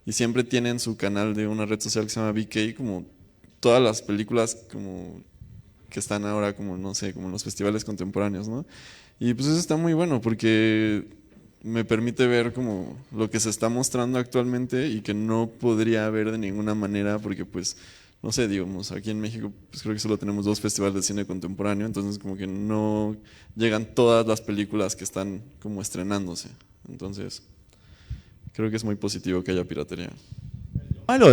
siempre tiene en su canal de una red social que se llama VK como todas las películas como que están ahora como, no sé, como en los festivales contemporáneos, ¿no? Y pues eso está muy bueno porque me permite ver como lo que se está mostrando actualmente y que no podría ver de ninguna manera porque pues, no sé, digamos, aquí en México pues creo que solo tenemos 2 festivales de cine contemporáneo, entonces como que no llegan todas las películas que están como estrenándose. Entonces, creo que es muy positivo que haya piratería. Malo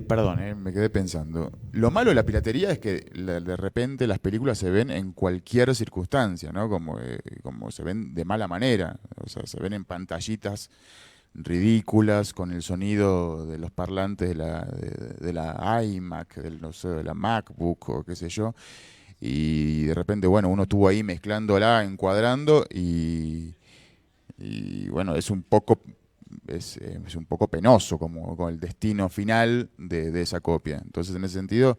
perdón, me quedé pensando. Lo malo de la piratería es que de repente las películas se ven en cualquier circunstancia, ¿no? Como se ven de mala manera. O sea, se ven en pantallitas ridículas, con el sonido de los parlantes de la iMac, no sé, de la MacBook o qué sé yo. Y de repente, bueno, uno estuvo ahí mezclándola, encuadrando y bueno, es un poco penoso como con el destino final de esa copia. Entonces, en ese sentido,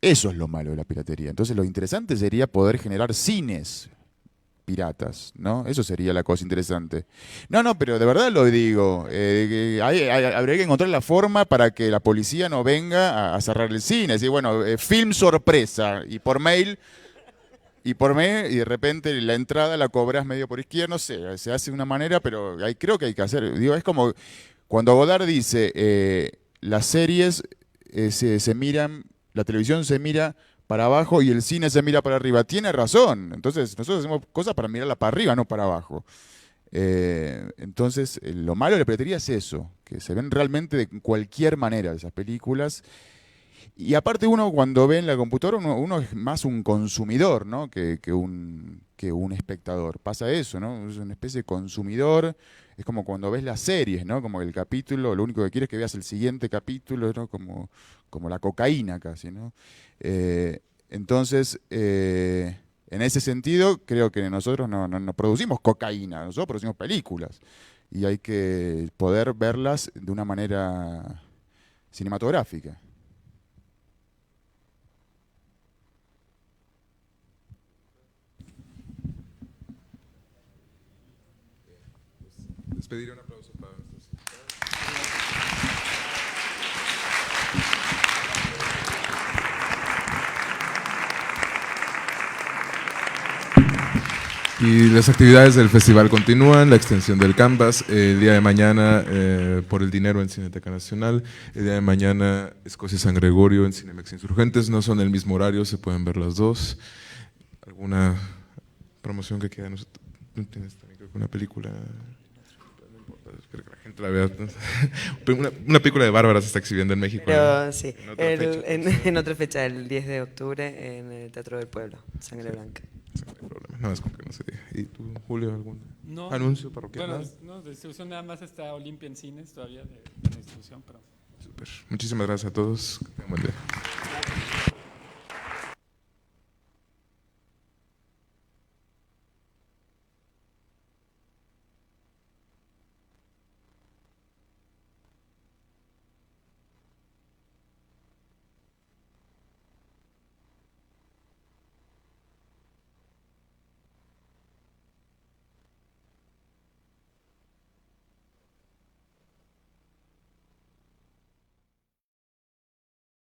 eso es lo malo de la piratería. Entonces, lo interesante sería poder generar cines piratas, ¿no? Eso sería la cosa interesante. No, pero de verdad lo digo. Habría que encontrar la forma para que la policía no venga a cerrar el cine. Decir, bueno, film sorpresa y por mail. Y de repente la entrada la cobras medio por izquierda, no sé, se hace de una manera, pero creo que hay que hacer. Digo, es como cuando Godard dice, las series se miran, la televisión se mira para abajo y el cine se mira para arriba. Tiene razón. Entonces, nosotros hacemos cosas para mirarla para arriba, no para abajo. Entonces, lo malo de la piratería es eso, que se ven realmente de cualquier manera esas películas. Y aparte uno cuando ve en la computadora, uno es más un consumidor, ¿no? que un espectador. Pasa eso, ¿no? Es una especie de consumidor. Es como cuando ves las series, ¿no? Como el capítulo, lo único que quieres es que veas el siguiente capítulo, ¿no? Como la cocaína casi, ¿no? Entonces, en ese sentido, creo que nosotros no producimos cocaína, nosotros producimos películas. Y hay que poder verlas de una manera cinematográfica. Les pediría un aplauso para nuestros invitados. Y las actividades del festival continúan, la extensión del Canvas, el día de mañana Por el Dinero en Cineteca Nacional, el día de mañana Escocia San Gregorio en Cinemex Insurgentes, no son el mismo horario, se pueden ver las dos. ¿Alguna promoción que queda? ¿No tienes también creo que una película? Espero que la gente la vea. Una película de Bárbara se está exhibiendo en México. Pero sí, en otra fecha, el 10 de octubre, en el Teatro del Pueblo, Sangre Blanca. Sí, no hay problema, nada más con que no se diga. ¿Y tú, Julio, algún No, anuncio parroquial? Bueno, no, de distribución nada más está Olimpia en cines todavía de distribución, pero... Súper. Muchísimas gracias a todos. Que tengan buen día.